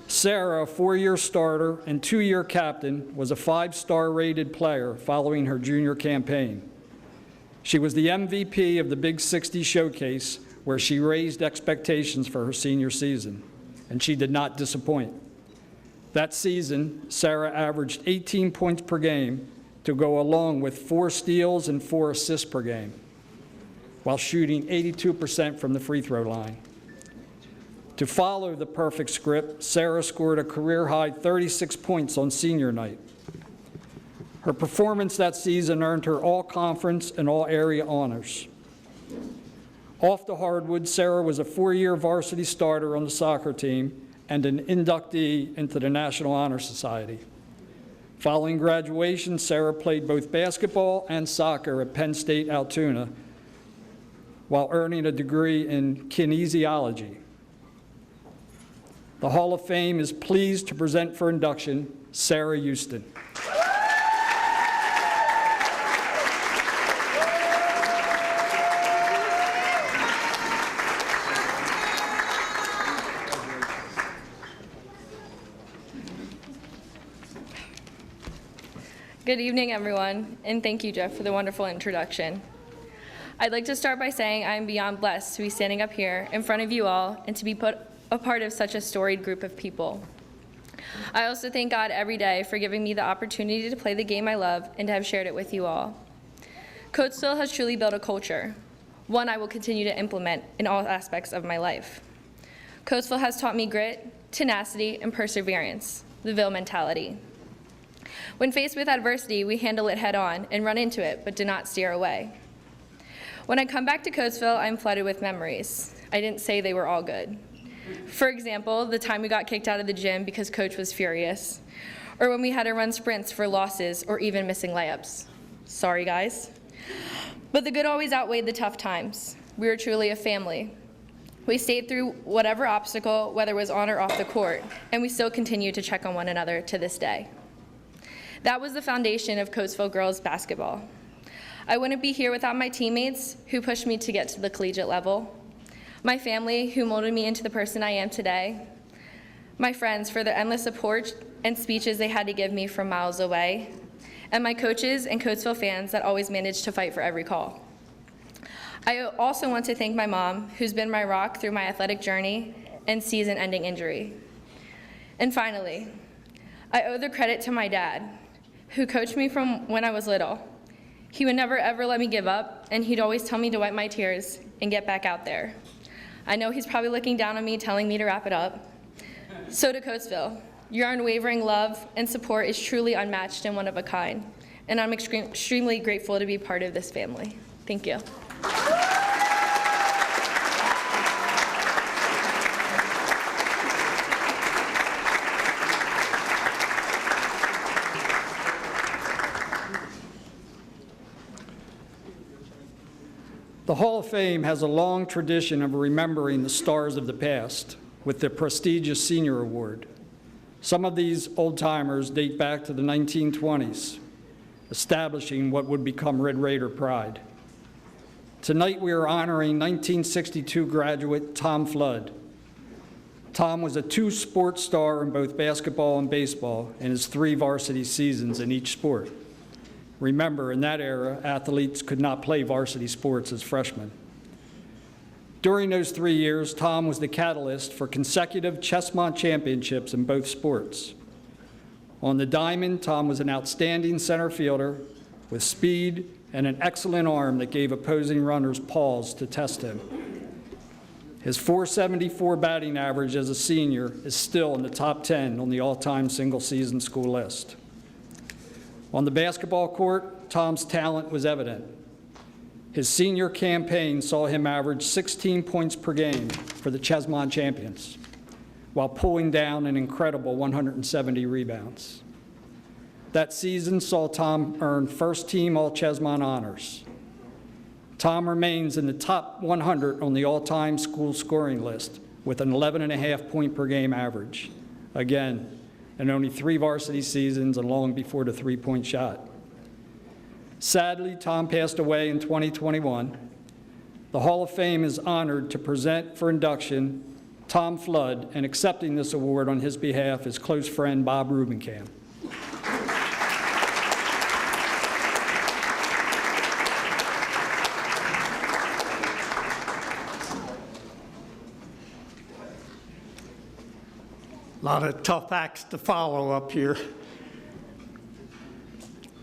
Sarah, a 4-year starter and 2-year captain, was a 5-star rated player following her junior campaign. She was the MVP of the Big 60 Showcase, where she raised expectations for her senior season, and she did not disappoint. That season, Sarah averaged 18 points per game to go along with 4 steals and 4 assists per game, while shooting 82% from the free throw line. To follow the perfect script, Sarah scored a career-high 36 points on senior night. Her performance that season earned her all-conference and all-area honors. Off the hardwood, Sarah was a 4-year varsity starter on the soccer team and an inductee into the National Honor Society. Following graduation, Sarah played both basketball and soccer at Penn State Altoona, while earning a degree in kinesiology. The Hall of Fame is pleased to present for induction Sarah Huston. Good evening, everyone, and thank you, Jeff, for the wonderful introduction. I'd like to start by saying I am beyond blessed to be standing up here in front of you all and to be put a part of such a storied group of people. I also thank God every day for giving me the opportunity to play the game I love and to have shared it with you all. Coatesville has truly built a culture, one I will continue to implement in all aspects of my life. Coatesville has taught me grit, tenacity, and perseverance, the Ville mentality. When faced with adversity, we handle it head on and run into it, but do not steer away. When I come back to Coatesville, I'm flooded with memories. I didn't say they were all good. For example, the time we got kicked out of the gym because Coach was furious, or when we had to run sprints for losses or even missing layups. Sorry, guys. But the good always outweighed the tough times. We were truly a family. We stayed through whatever obstacle, whether it was on or off the court, and we still continue to check on one another to this day. That was the foundation of Coatesville girls basketball. I wouldn't be here without my teammates who pushed me to get to the collegiate level. my family who molded me into the person I am today, my friends for their endless support and speeches they had to give me from miles away, and my coaches and Coatesville fans that always managed to fight for every call. I also want to thank my mom, who's been my rock through my athletic journey and season-ending injury. And finally, I owe the credit to my dad, who coached me from when I was little. He would never ever let me give up, and he'd always tell me to wipe my tears and get back out there. I know he's probably looking down on me, telling me to wrap it up. So to Coatesville, your unwavering love and support is truly unmatched and one of a kind, and I'm extremely grateful to be part of this family. Thank you. The Hall of Fame has a long tradition of remembering the stars of the past with the prestigious Senior Award. Some of these old-timers date back to the 1920s, establishing what would become Red Raider pride. Tonight we are honoring 1962 graduate Tom Flood. Tom was a two-sport star in both basketball and baseball in his 3 varsity seasons in each sport. Remember, in that era, athletes could not play varsity sports as freshmen. During those 3 years, Tom was the catalyst for consecutive Chessmont championships in both sports. On the diamond, Tom was an outstanding center fielder with speed and an excellent arm that gave opposing runners pause to test him. His .474 batting average as a senior is still in the top 10 on the all-time single-season school list. On the basketball court, Tom's talent was evident. His senior campaign saw him average 16 points per game for the Chessmont champions, while pulling down an incredible 170 rebounds. That season saw Tom earn first-team All-Chessmont honors. Tom remains in the top 100 on the all-time school scoring list with an 11.5 point per game average. Again, in only 3 varsity seasons and long before the three-point shot. Sadly, Tom passed away in 2021. The Hall of Fame is honored to present for induction Tom Flood, and accepting this award on his behalf is close friend Bob Rubenkamp. A lot of tough acts to follow up here.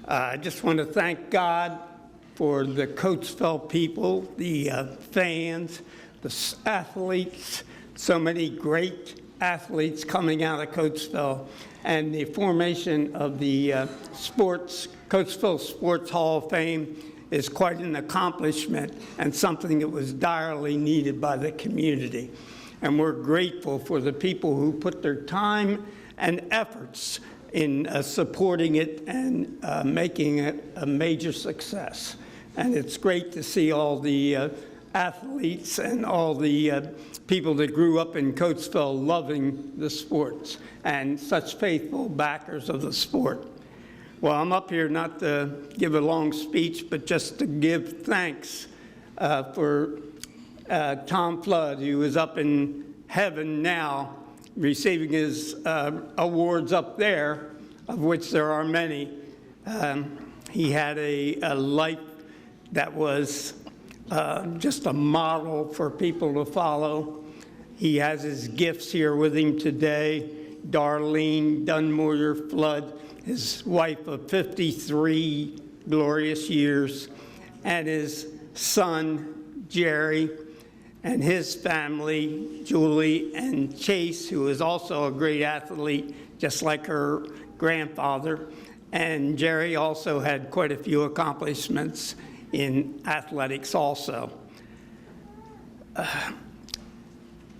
I just want to thank God for the Coatesville people, the fans, the athletes, so many great athletes coming out of Coatesville, and the formation of the Coatesville Sports Hall of Fame is quite an accomplishment and something that was direly needed by the community. And we're grateful for the people who put their time and efforts in supporting it and making it a major success. And it's great to see all the athletes and all the people that grew up in Coatesville loving the sports and such faithful backers of the sport. Well, I'm up here not to give a long speech, but just to give thanks for Tom Flood, who is up in heaven now, receiving his awards up there, of which there are many. He had a life that was just a model for people to follow. He has his gifts here with him today. Darlene Dunmoyer Flood, his wife of 53 glorious years, and his son, Jerry, and his family, Julie and Chase, who is also a great athlete, just like her grandfather. And Jerry also had quite a few accomplishments in athletics also.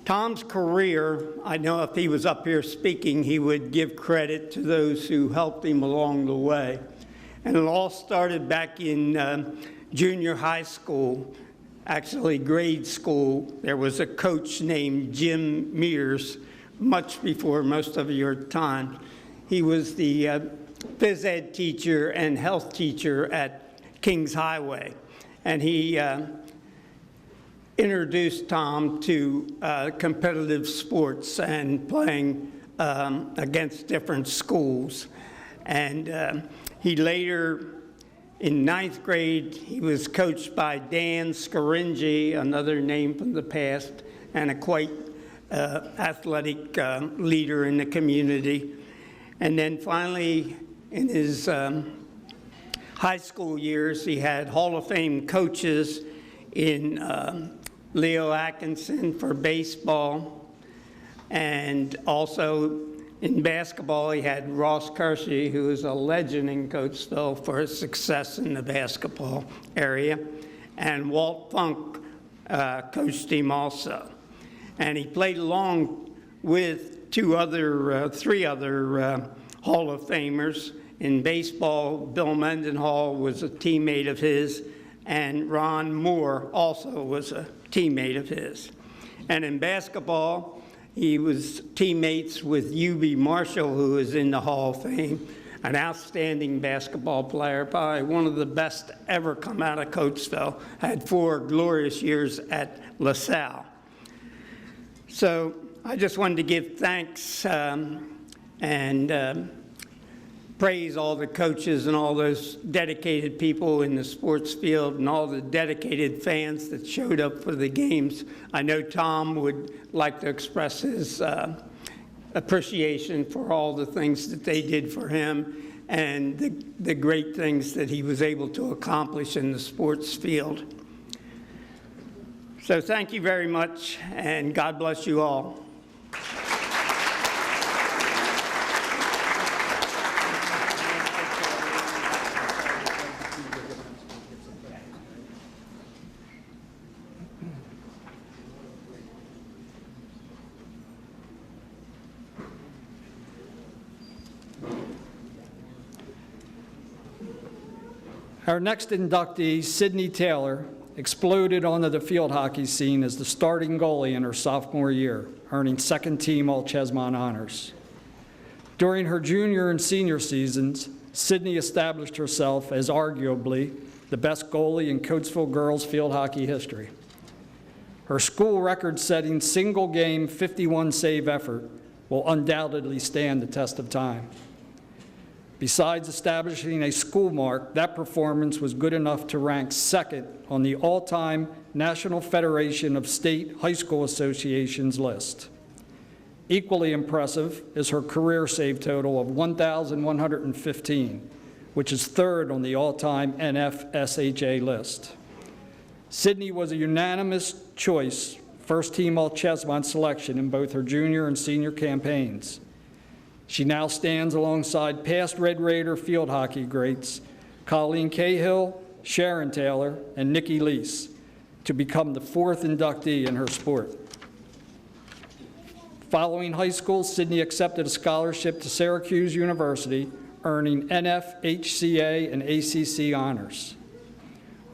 Tom's career, I know if he was up here speaking, he would give credit to those who helped him along the way. And it all started back in junior high school. Actually, grade school. There was a coach named Jim Mears, much before most of your time. He was the phys ed teacher and health teacher at Kings Highway. And he introduced Tom to competitive sports and playing against different schools. And he later, in 9th grade, he was coached by Dan Scaringi, another name from the past, and a quite athletic leader in the community. And then finally, in his high school years, he had Hall of Fame coaches in Leo Atkinson for baseball, and also in basketball, he had Ross Kersey, who is a legend in Coatesville for his success in the basketball area, and Walt Funk coached him also. And he played along with three other Hall of Famers. In baseball, Bill Mendenhall was a teammate of his, and Ron Moore also was a teammate of his. And in basketball, he was teammates with U.B. Marshall, who is in the Hall of Fame, an outstanding basketball player, probably one of the best ever come out of Coatesville, had 4 glorious years at LaSalle. So I just wanted to give thanks and praise all the coaches and all those dedicated people in the sports field and all the dedicated fans that showed up for the games. I know Tom would like to express his appreciation for all the things that they did for him and the great things that he was able to accomplish in the sports field. So thank you very much, and God bless you all. Our next inductee, Sydney Taylor, exploded onto the field hockey scene as the starting goalie in her sophomore year, earning second-team All-Chesmont honors. During her junior and senior seasons, Sydney established herself as arguably the best goalie in Coatesville girls field hockey history. Her school record-setting single-game 51-save effort will undoubtedly stand the test of time. Besides establishing a school mark, that performance was good enough to rank second on the all-time National Federation of State High School Associations list. Equally impressive is her career save total of 1,115, which is third on the all-time NFSHA list. Sydney was a unanimous choice, first-team All-Chesmont selection in both her junior and senior campaigns. She now stands alongside past Red Raider field hockey greats Colleen Cahill, Sharon Taylor, and Nikki Lease to become the 4th inductee in her sport. Following high school, Sydney accepted a scholarship to Syracuse University, earning NF, HCA, and ACC honors.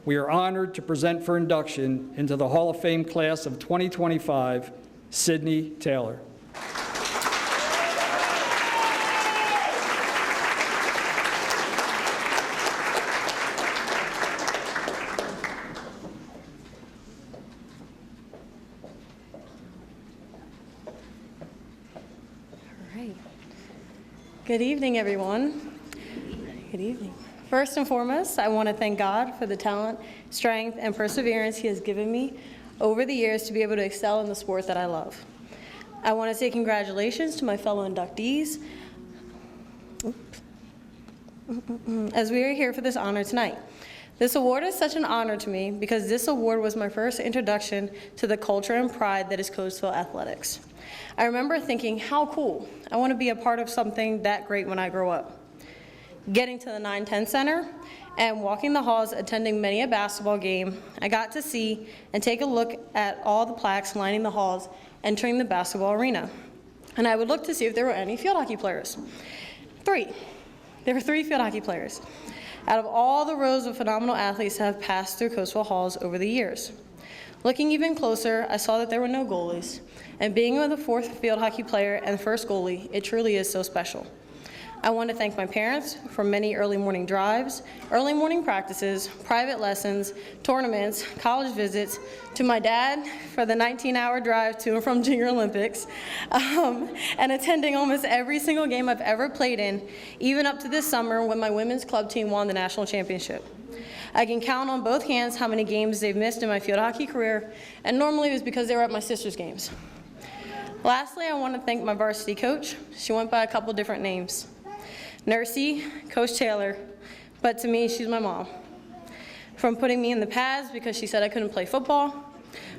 We are honored to present for induction into the Hall of Fame class of 2025, Sydney Taylor. Good evening, everyone. Good evening. First and foremost, I want to thank God for the talent, strength, and perseverance He has given me over the years to be able to excel in the sport that I love. I want to say congratulations to my fellow inductees as we are here for this honor tonight. This award is such an honor to me because this award was my first introduction to the culture and pride that is Coatesville athletics. I remember thinking, how cool. I want to be a part of something that great when I grow up. Getting to the 9-10 Center and walking the halls, attending many a basketball game, I got to see and take a look at all the plaques lining the halls entering the basketball arena. And I would look to see if there were any field hockey players. 3. There were 3 field hockey players out of all the rows of phenomenal athletes that have passed through Coatesville halls over the years. Looking even closer, I saw that there were no goalies. And being with the 4th field hockey player and first goalie, it truly is so special. I want to thank my parents for many early morning drives, early morning practices, private lessons, tournaments, college visits, to my dad for the 19-hour drive to and from Junior Olympics, and attending almost every single game I've ever played in, even up to this summer when my women's club team won the national championship. I can count on both hands how many games they've missed in my field hockey career, and normally it was because they were at my sister's games. Lastly, I want to thank my varsity coach. She went by a couple different names. Nursey, Coach Taylor, but to me, she's my mom. From putting me in the pads because she said I couldn't play football,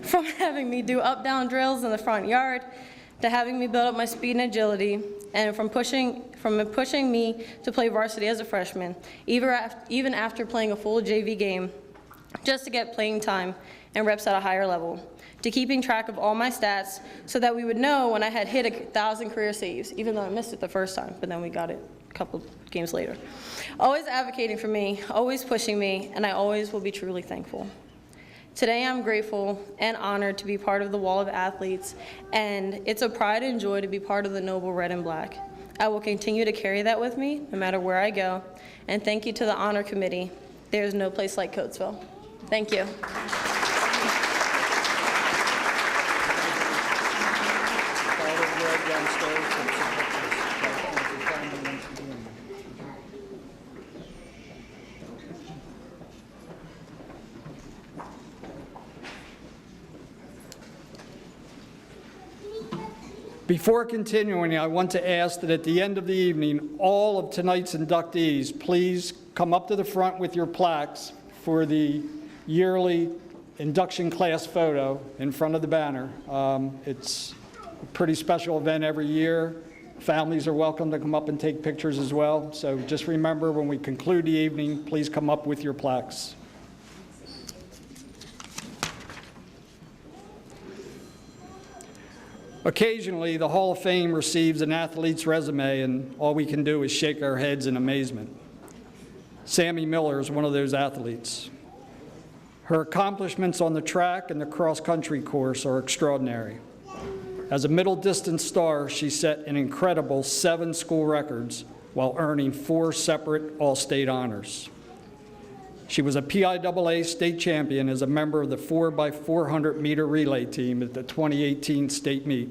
from having me do up-down drills in the front yard, to having me build up my speed and agility, and from pushing me to play varsity as a freshman, even after playing a full JV game, just to get playing time and reps at a higher level, to keeping track of all my stats so that we would know when I had hit 1,000 career saves, even though I missed it the first time, but then we got it a couple games later. Always advocating for me, always pushing me, and I always will be truly thankful. Today I'm grateful and honored to be part of the Wall of Athletes, and it's a pride and joy to be part of the noble red and black. I will continue to carry that with me no matter where I go, and thank you to the Honor Committee. There's no place like Coatesville. Thank you. Before continuing, I want to ask that at the end of the evening, all of tonight's inductees please come up to the front with your plaques for the yearly induction class photo in front of the banner. It's a pretty special event every year. Families are welcome to come up and take pictures as well. So just remember, when we conclude the evening, please come up with your plaques. Occasionally, the Hall of Fame receives an athlete's resume, and all we can do is shake our heads in amazement. Sammie Miller is one of those athletes. Her accomplishments on the track and the cross-country course are extraordinary. As a middle distance star, she set an incredible 7 school records while earning 4 separate all-state honors. She was a PIAA state champion as a member of the 4x400 meter relay team at the 2018 state meet.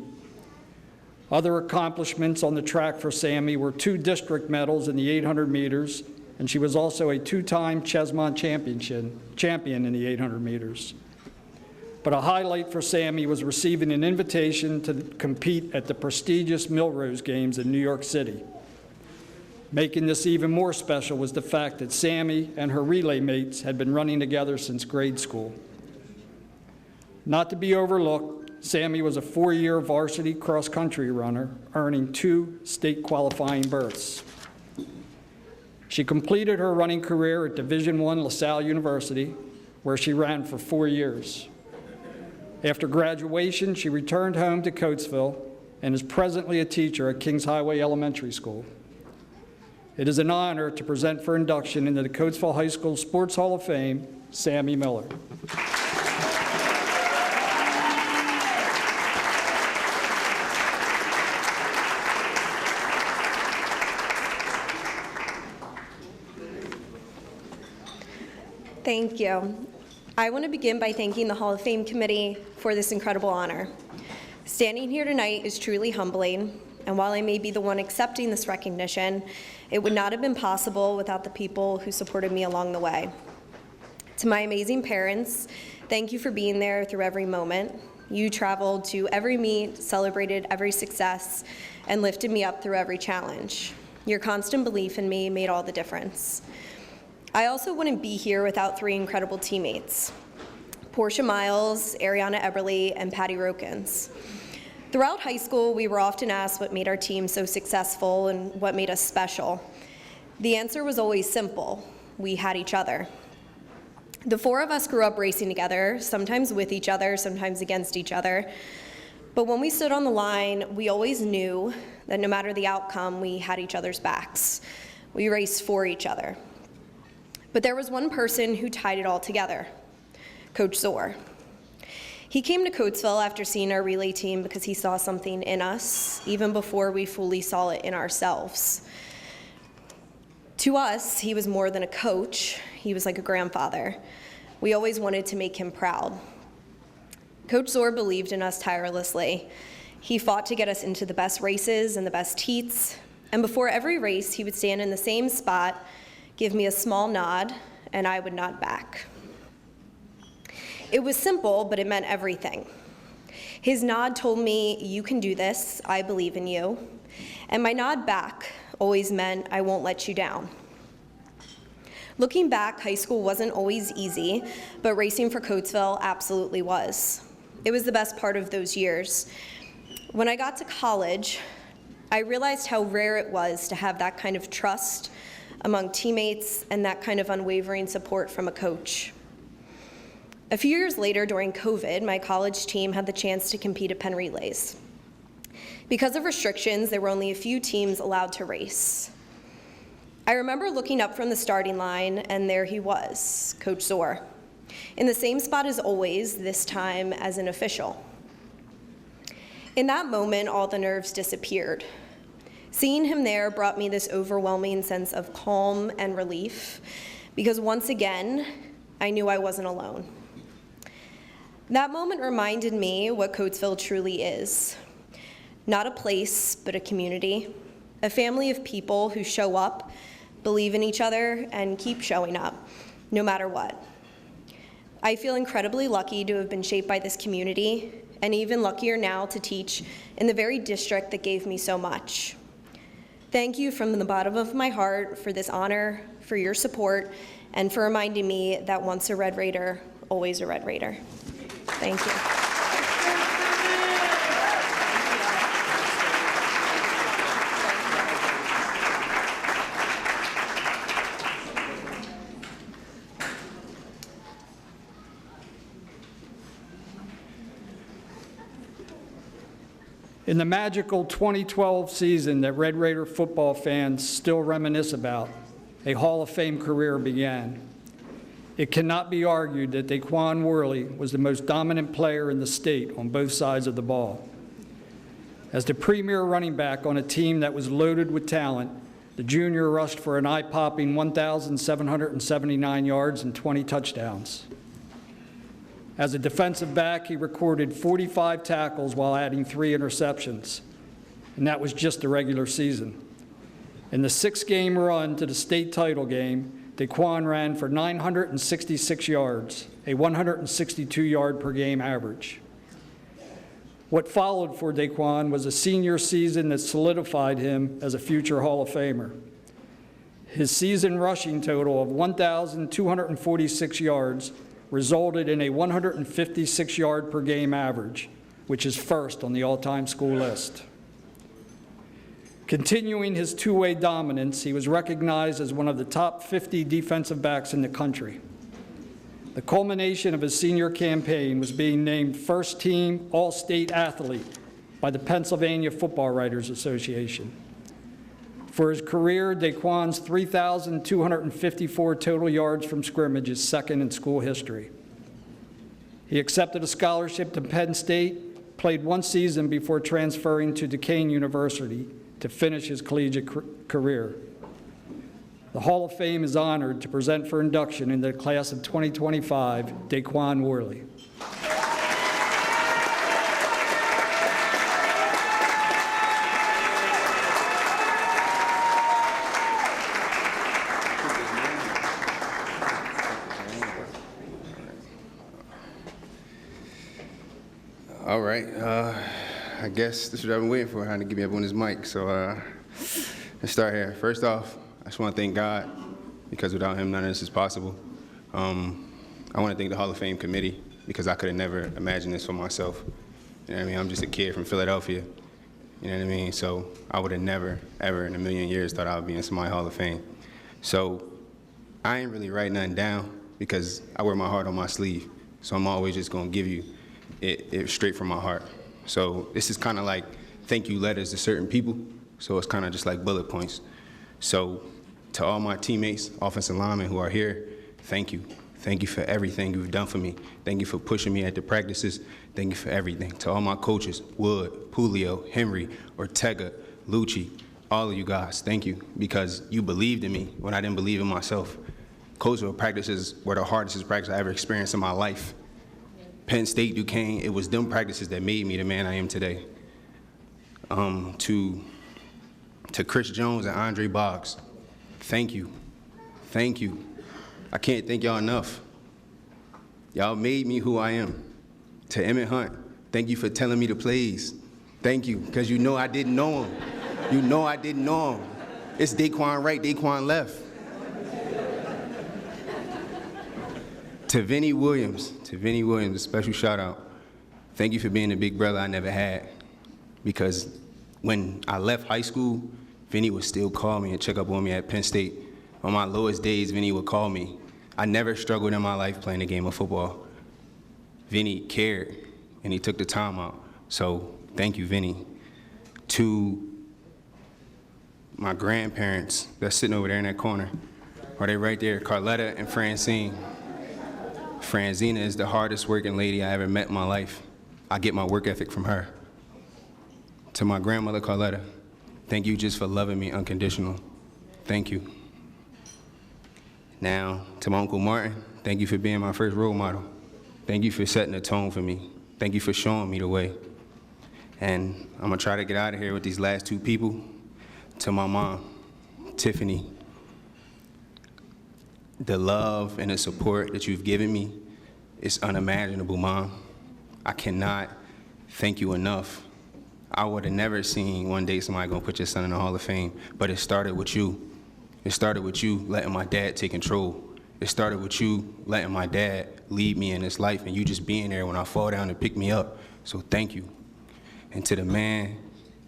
Other accomplishments on the track for Sammie were 2 district medals in the 800 meters, and she was also a 2-time Chesmont champion in the 800 meters. But a highlight for Sammie was receiving an invitation to compete at the prestigious Millrose Games in New York City. Making this even more special was the fact that Sammie and her relay mates had been running together since grade school. Not to be overlooked, Sammie was a 4-year varsity cross-country runner, earning 2 state qualifying berths. She completed her running career at Division I LaSalle University, where she ran for 4 years. After graduation, she returned home to Coatesville and is presently a teacher at Kings Highway Elementary School. It is an honor to present for induction into the Coatesville High School Sports Hall of Fame, Sammie Miller. Thank you. I want to begin by thanking the Hall of Fame Committee for this incredible honor. Standing here tonight is truly humbling, and while I may be the one accepting this recognition, it would not have been possible without the people who supported me along the way. To my amazing parents, thank you for being there through every moment. You traveled to every meet, celebrated every success, and lifted me up through every challenge. Your constant belief in me made all the difference. I also wouldn't be here without 3 incredible teammates: Portia Miles, Ariana Eberly, and Patty Rokins. Throughout high school, we were often asked what made our team so successful and what made us special. The answer was always simple: we had each other. The 4 of us grew up racing together, sometimes with each other, sometimes against each other. But when we stood on the line, we always knew that no matter the outcome, we had each other's backs. We raced for each other. But there was one person who tied it all together: Coach Zor. He came to Coatesville after seeing our relay team because he saw something in us, even before we fully saw it in ourselves. To us, he was more than a coach. He was like a grandfather. We always wanted to make him proud. Coach Zor believed in us tirelessly. He fought to get us into the best races and the best heats. And before every race, he would stand in the same spot, give me a small nod, and I would nod back. It was simple, but it meant everything. His nod told me, "You can do this, I believe in you." And my nod back always meant, "I won't let you down." Looking back, high school wasn't always easy, but racing for Coatesville absolutely was. It was the best part of those years. When I got to college, I realized how rare it was to have that kind of trust among teammates and that kind of unwavering support from a coach. A few years later, during COVID, my college team had the chance to compete at Penn Relays. Because of restrictions, there were only a few teams allowed to race. I remember looking up from the starting line, and there he was, Coach Zor, in the same spot as always, this time as an official. In that moment, all the nerves disappeared. Seeing him there brought me this overwhelming sense of calm and relief, because once again, I knew I wasn't alone. That moment reminded me what Coatesville truly is. Not a place, but a community, a family of people who show up, believe in each other, and keep showing up, no matter what. I feel incredibly lucky to have been shaped by this community, and even luckier now to teach in the very district that gave me so much. Thank you from the bottom of my heart for this honor, for your support, and for reminding me that once a Red Raider, always a Red Raider. Thank you. In the magical 2012 season that Red Raider football fans still reminisce about, a Hall of Fame career began. It cannot be argued that Daquan Worley was the most dominant player in the state on both sides of the ball. As the premier running back on a team that was loaded with talent, the junior rushed for an eye-popping 1,779 yards and 20 touchdowns. As a defensive back, he recorded 45 tackles while adding 3 interceptions, and that was just the regular season. In the 6-game run to the state title game, Daquan ran for 966 yards, a 162-yard per game average. What followed for Daquan was a senior season that solidified him as a future Hall of Famer. His season rushing total of 1,246 yards resulted in a 156-yard per game average, which is first on the all-time school list. Continuing his two-way dominance, he was recognized as one of the top 50 defensive backs in the country. The culmination of his senior campaign was being named first-team All-State athlete by the Pennsylvania Football Writers Association. For his career, Daquan's 3,254 total yards from scrimmage is second in school history. He accepted a scholarship to Penn State, played one season before transferring to Duquesne University to finish his collegiate career. The Hall of Fame is honored to present for induction in the class of 2025, Daquan Worley. All right, I guess this is what I've been waiting for, how to give me everyone his mic. So let's start here. First off, I just want to thank God, because without him, none of this is possible. I want to thank the Hall of Fame committee, because I could have never imagined this for myself. You know what I mean? I'm just a kid from Philadelphia. You know what I mean? So I would have never, ever in a million years thought I would be in somebody's Hall of Fame. So I ain't really writing nothing down, because I wear my heart on my sleeve. So I'm always just going to give you it straight from my heart. So this is kind of like thank you letters to certain people. So it's kind of just like bullet points. So to all my teammates, offensive linemen who are here, thank you. Thank you for everything you've done for me. Thank you for pushing me at the practices. Thank you for everything. To all my coaches, Wood, Pulio, Henry, Ortega, Lucci, All of you guys, thank you, because you believed in me when I didn't believe in myself. Coatesville practices were the hardest practice I ever experienced in my life. Penn State, Duquesne, it was them practices that made me the man I am today. To Chris Jones and Andre Boggs, thank you. Thank you. I can't thank y'all enough. Y'all made me who I am. To Emmett Hunt, thank you for telling me the plays. Thank you, because you know I didn't know him. You know I didn't know him. It's Daquan right, Daquan left. To Vinny Williams, a special shout out. Thank you for being the big brother I never had. Because when I left high school, Vinny would still call me and check up on me at Penn State. On my lowest days, Vinny would call me. I never struggled in my life playing a game of football. Vinny cared, and he took the time out. So thank you, Vinny. To my grandparents that's sitting over there in that corner, or they right there, Carletta and Francine. Franzina is the hardest working lady I ever met in my life. I get my work ethic from her. To my grandmother, Carletta, thank you just for loving me unconditional. Thank you. Now, to my Uncle Martin, thank you for being my first role model. Thank you for setting the tone for me. Thank you for showing me the way. And I'm gonna try to get out of here with these last two people. To my mom, Tiffany, the love and the support that you've given me is unimaginable, Mom. I cannot thank you enough. I would have never seen one day somebody gonna put your son in the Hall of Fame, but it started with you. It started with you letting my dad take control. It started with you letting my dad lead me in this life and you just being there when I fall down and pick me up. So thank you. And to the man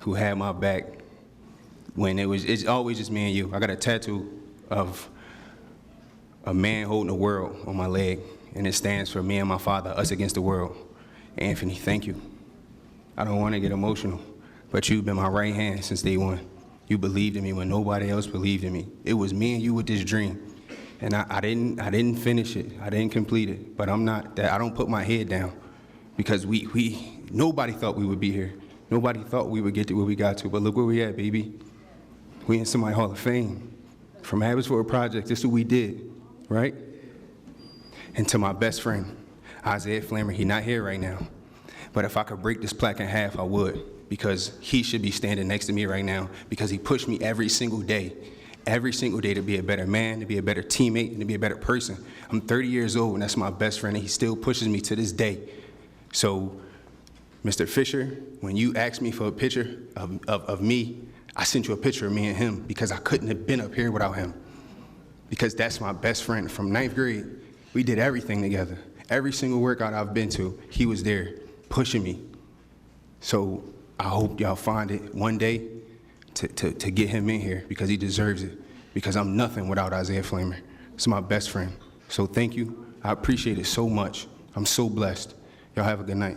who had my back when it's always just me and you. I got a tattoo of a man holding the world on my leg, and it stands for me and my father, us against the world. Anthony, thank you. I don't want to get emotional, but you've been my right hand since day one. You believed in me when nobody else believed in me. It was me and you with this dream, and I didn't finish it. I didn't complete it, but I don't put my head down, because nobody thought we would be here. Nobody thought we would get to where we got to, but look where we at, baby. We in somebody's Hall of Fame. From Abbotsford Project, this is what we did, right? And to my best friend, Isaiah Flammer, he's not here right now, but if I could break this plaque in half, I would, because he should be standing next to me right now, because he pushed me every single day to be a better man, to be a better teammate, and to be a better person. I'm 30 years old, and that's my best friend, and he still pushes me to this day. So, Mr. Fisher, when you asked me for a picture of me, I sent you a picture of me and him, because I couldn't have been up here without him. Because that's my best friend. From 9th grade, we did everything together. Every single workout I've been to, he was there pushing me. So I hope y'all find it one day to get him in here, because he deserves it. Because I'm nothing without Isaiah Flammer. It's my best friend. So thank you. I appreciate it so much. I'm so blessed. Y'all have a good night.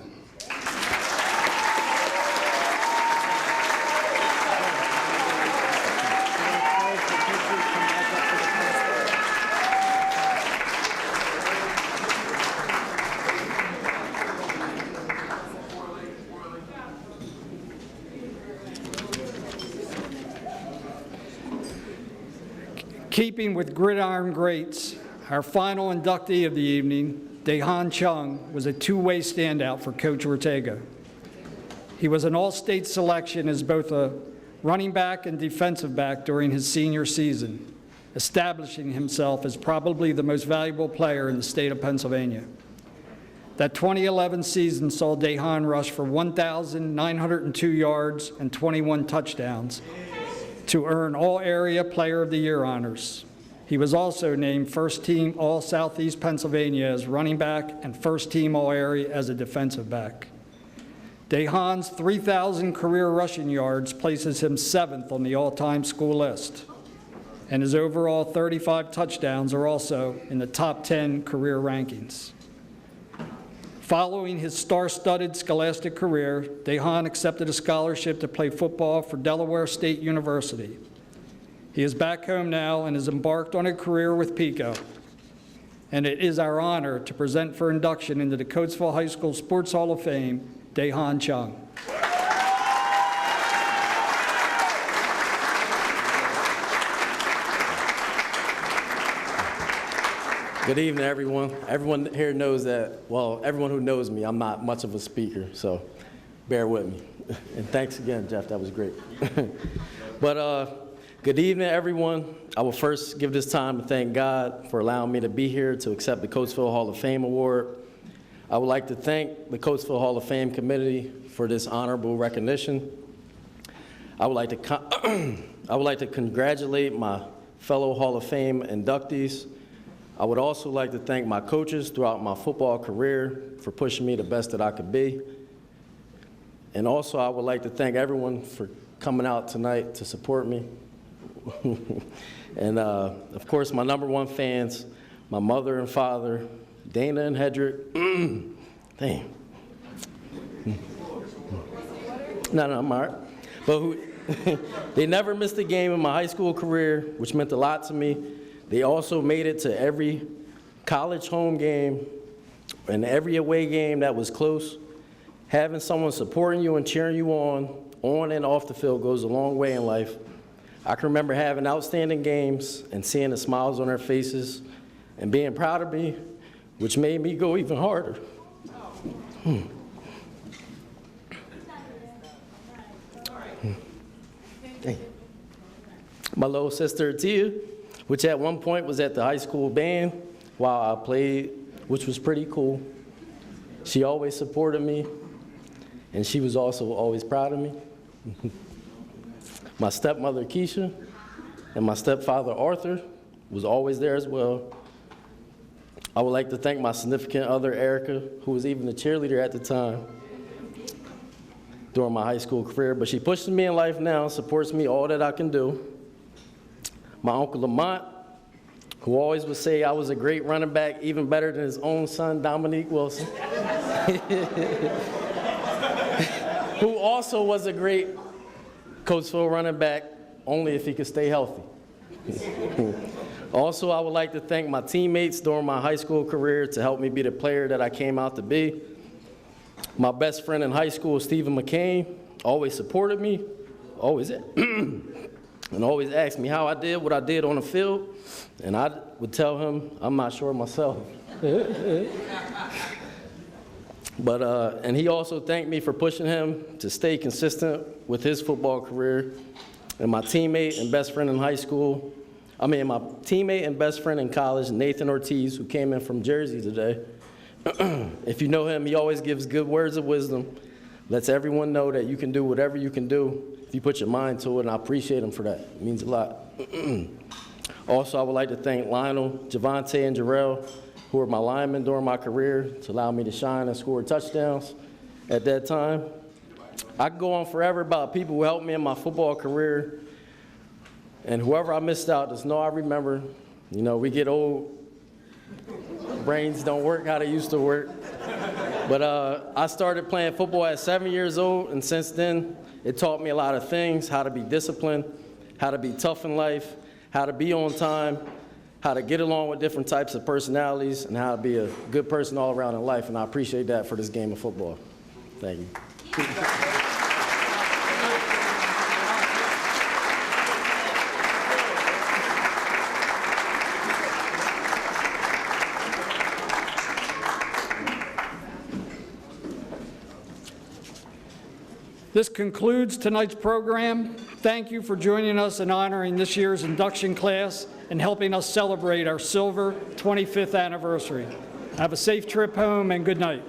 Keeping with gridiron greats, our final inductee of the evening, Dae-Hon Cheung, was a two-way standout for Coach Ortega. He was an all-state selection as both a running back and defensive back during his senior season, establishing himself as probably the most valuable player in the state of Pennsylvania. That 2011 season saw Dae-Hon rush for 1,902 yards and 21 touchdowns to earn All-Area Player of the Year honors. He was also named First Team All-Southeast Pennsylvania as running back and First Team All-Area as a defensive back. Dae-Hon's 3,000 career rushing yards places him 7th on the all-time school list, and his overall 35 touchdowns are also in the top 10 career rankings. Following his star-studded scholastic career, Dae-Hon accepted a scholarship to play football for Delaware State University. He is back home now and has embarked on a career with Pico. And it is our honor to present for induction into the Coatesville High School Sports Hall of Fame, Dae-Hon Cheung. Good evening, everyone. Everyone here knows that, well, everyone who knows me, I'm not much of a speaker, so bear with me. And thanks again, Jeff, that was great. But good evening, everyone. I will first give this time to thank God for allowing me to be here to accept the Coatesville Hall of Fame Award. I would like to thank the Coatesville Hall of Fame Committee for this honorable recognition. I would like to congratulate my fellow Hall of Fame inductees. I would also like to thank my coaches throughout my football career for pushing me the best that I could be. And also, I would like to thank everyone for coming out tonight to support me. And of course, my #1 fans, my mother and father, Dana and Hedrick. Damn. No, I'm all right. But they never missed a game in my high school career, which meant a lot to me. They also made it to every college home game and every away game that was close. Having someone supporting you and cheering you on and off the field goes a long way in life. I can remember having outstanding games and seeing the smiles on their faces and being proud of me, which made me go even harder. My little sister, Tia, which at one point was at the high school band while I played, which was pretty cool. She always supported me, and she was also always proud of me. My stepmother, Keisha, and my stepfather, Arthur, was always there as well. I would like to thank my significant other, Erica, who was even a cheerleader at the time during my high school career, but she pushes me in life now, supports me all that I can do. My Uncle Lamont, who always would say I was a great running back, even better than his own son, Dominique Wilson, who also was a great Coatesville running back, only if he could stay healthy. Also, I would like to thank my teammates during my high school career to help me be the player that I came out to be. My best friend in high school, Stephen McCain, always supported me, always, and always asked me how I did what I did on the field, and I would tell him, I'm not sure myself. But, and he also thanked me for pushing him to stay consistent with his football career. And my teammate and best friend in high school, my teammate and best friend in college, Nathan Ortiz, who came in from Jersey today. If you know him, he always gives good words of wisdom, lets everyone know that you can do whatever you can do if you put your mind to it, and I appreciate him for that. It means a lot. Also, I would like to thank Lionel, Javante, and Jarrell, who were my linemen during my career, to allow me to shine and score touchdowns at that time. I could go on forever about people who helped me in my football career, and whoever I missed out, just know I remember. You know, we get old, brains don't work how they used to work. But I started playing football at 7 years old, and since then, it taught me a lot of things: how to be disciplined, how to be tough in life, how to be on time, how to get along with different types of personalities, and how to be a good person all around in life, and I appreciate that for this game of football. Thank you. This concludes tonight's program. Thank you for joining us in honoring this year's induction class and helping us celebrate our silver 25th anniversary. Have a safe trip home and good night.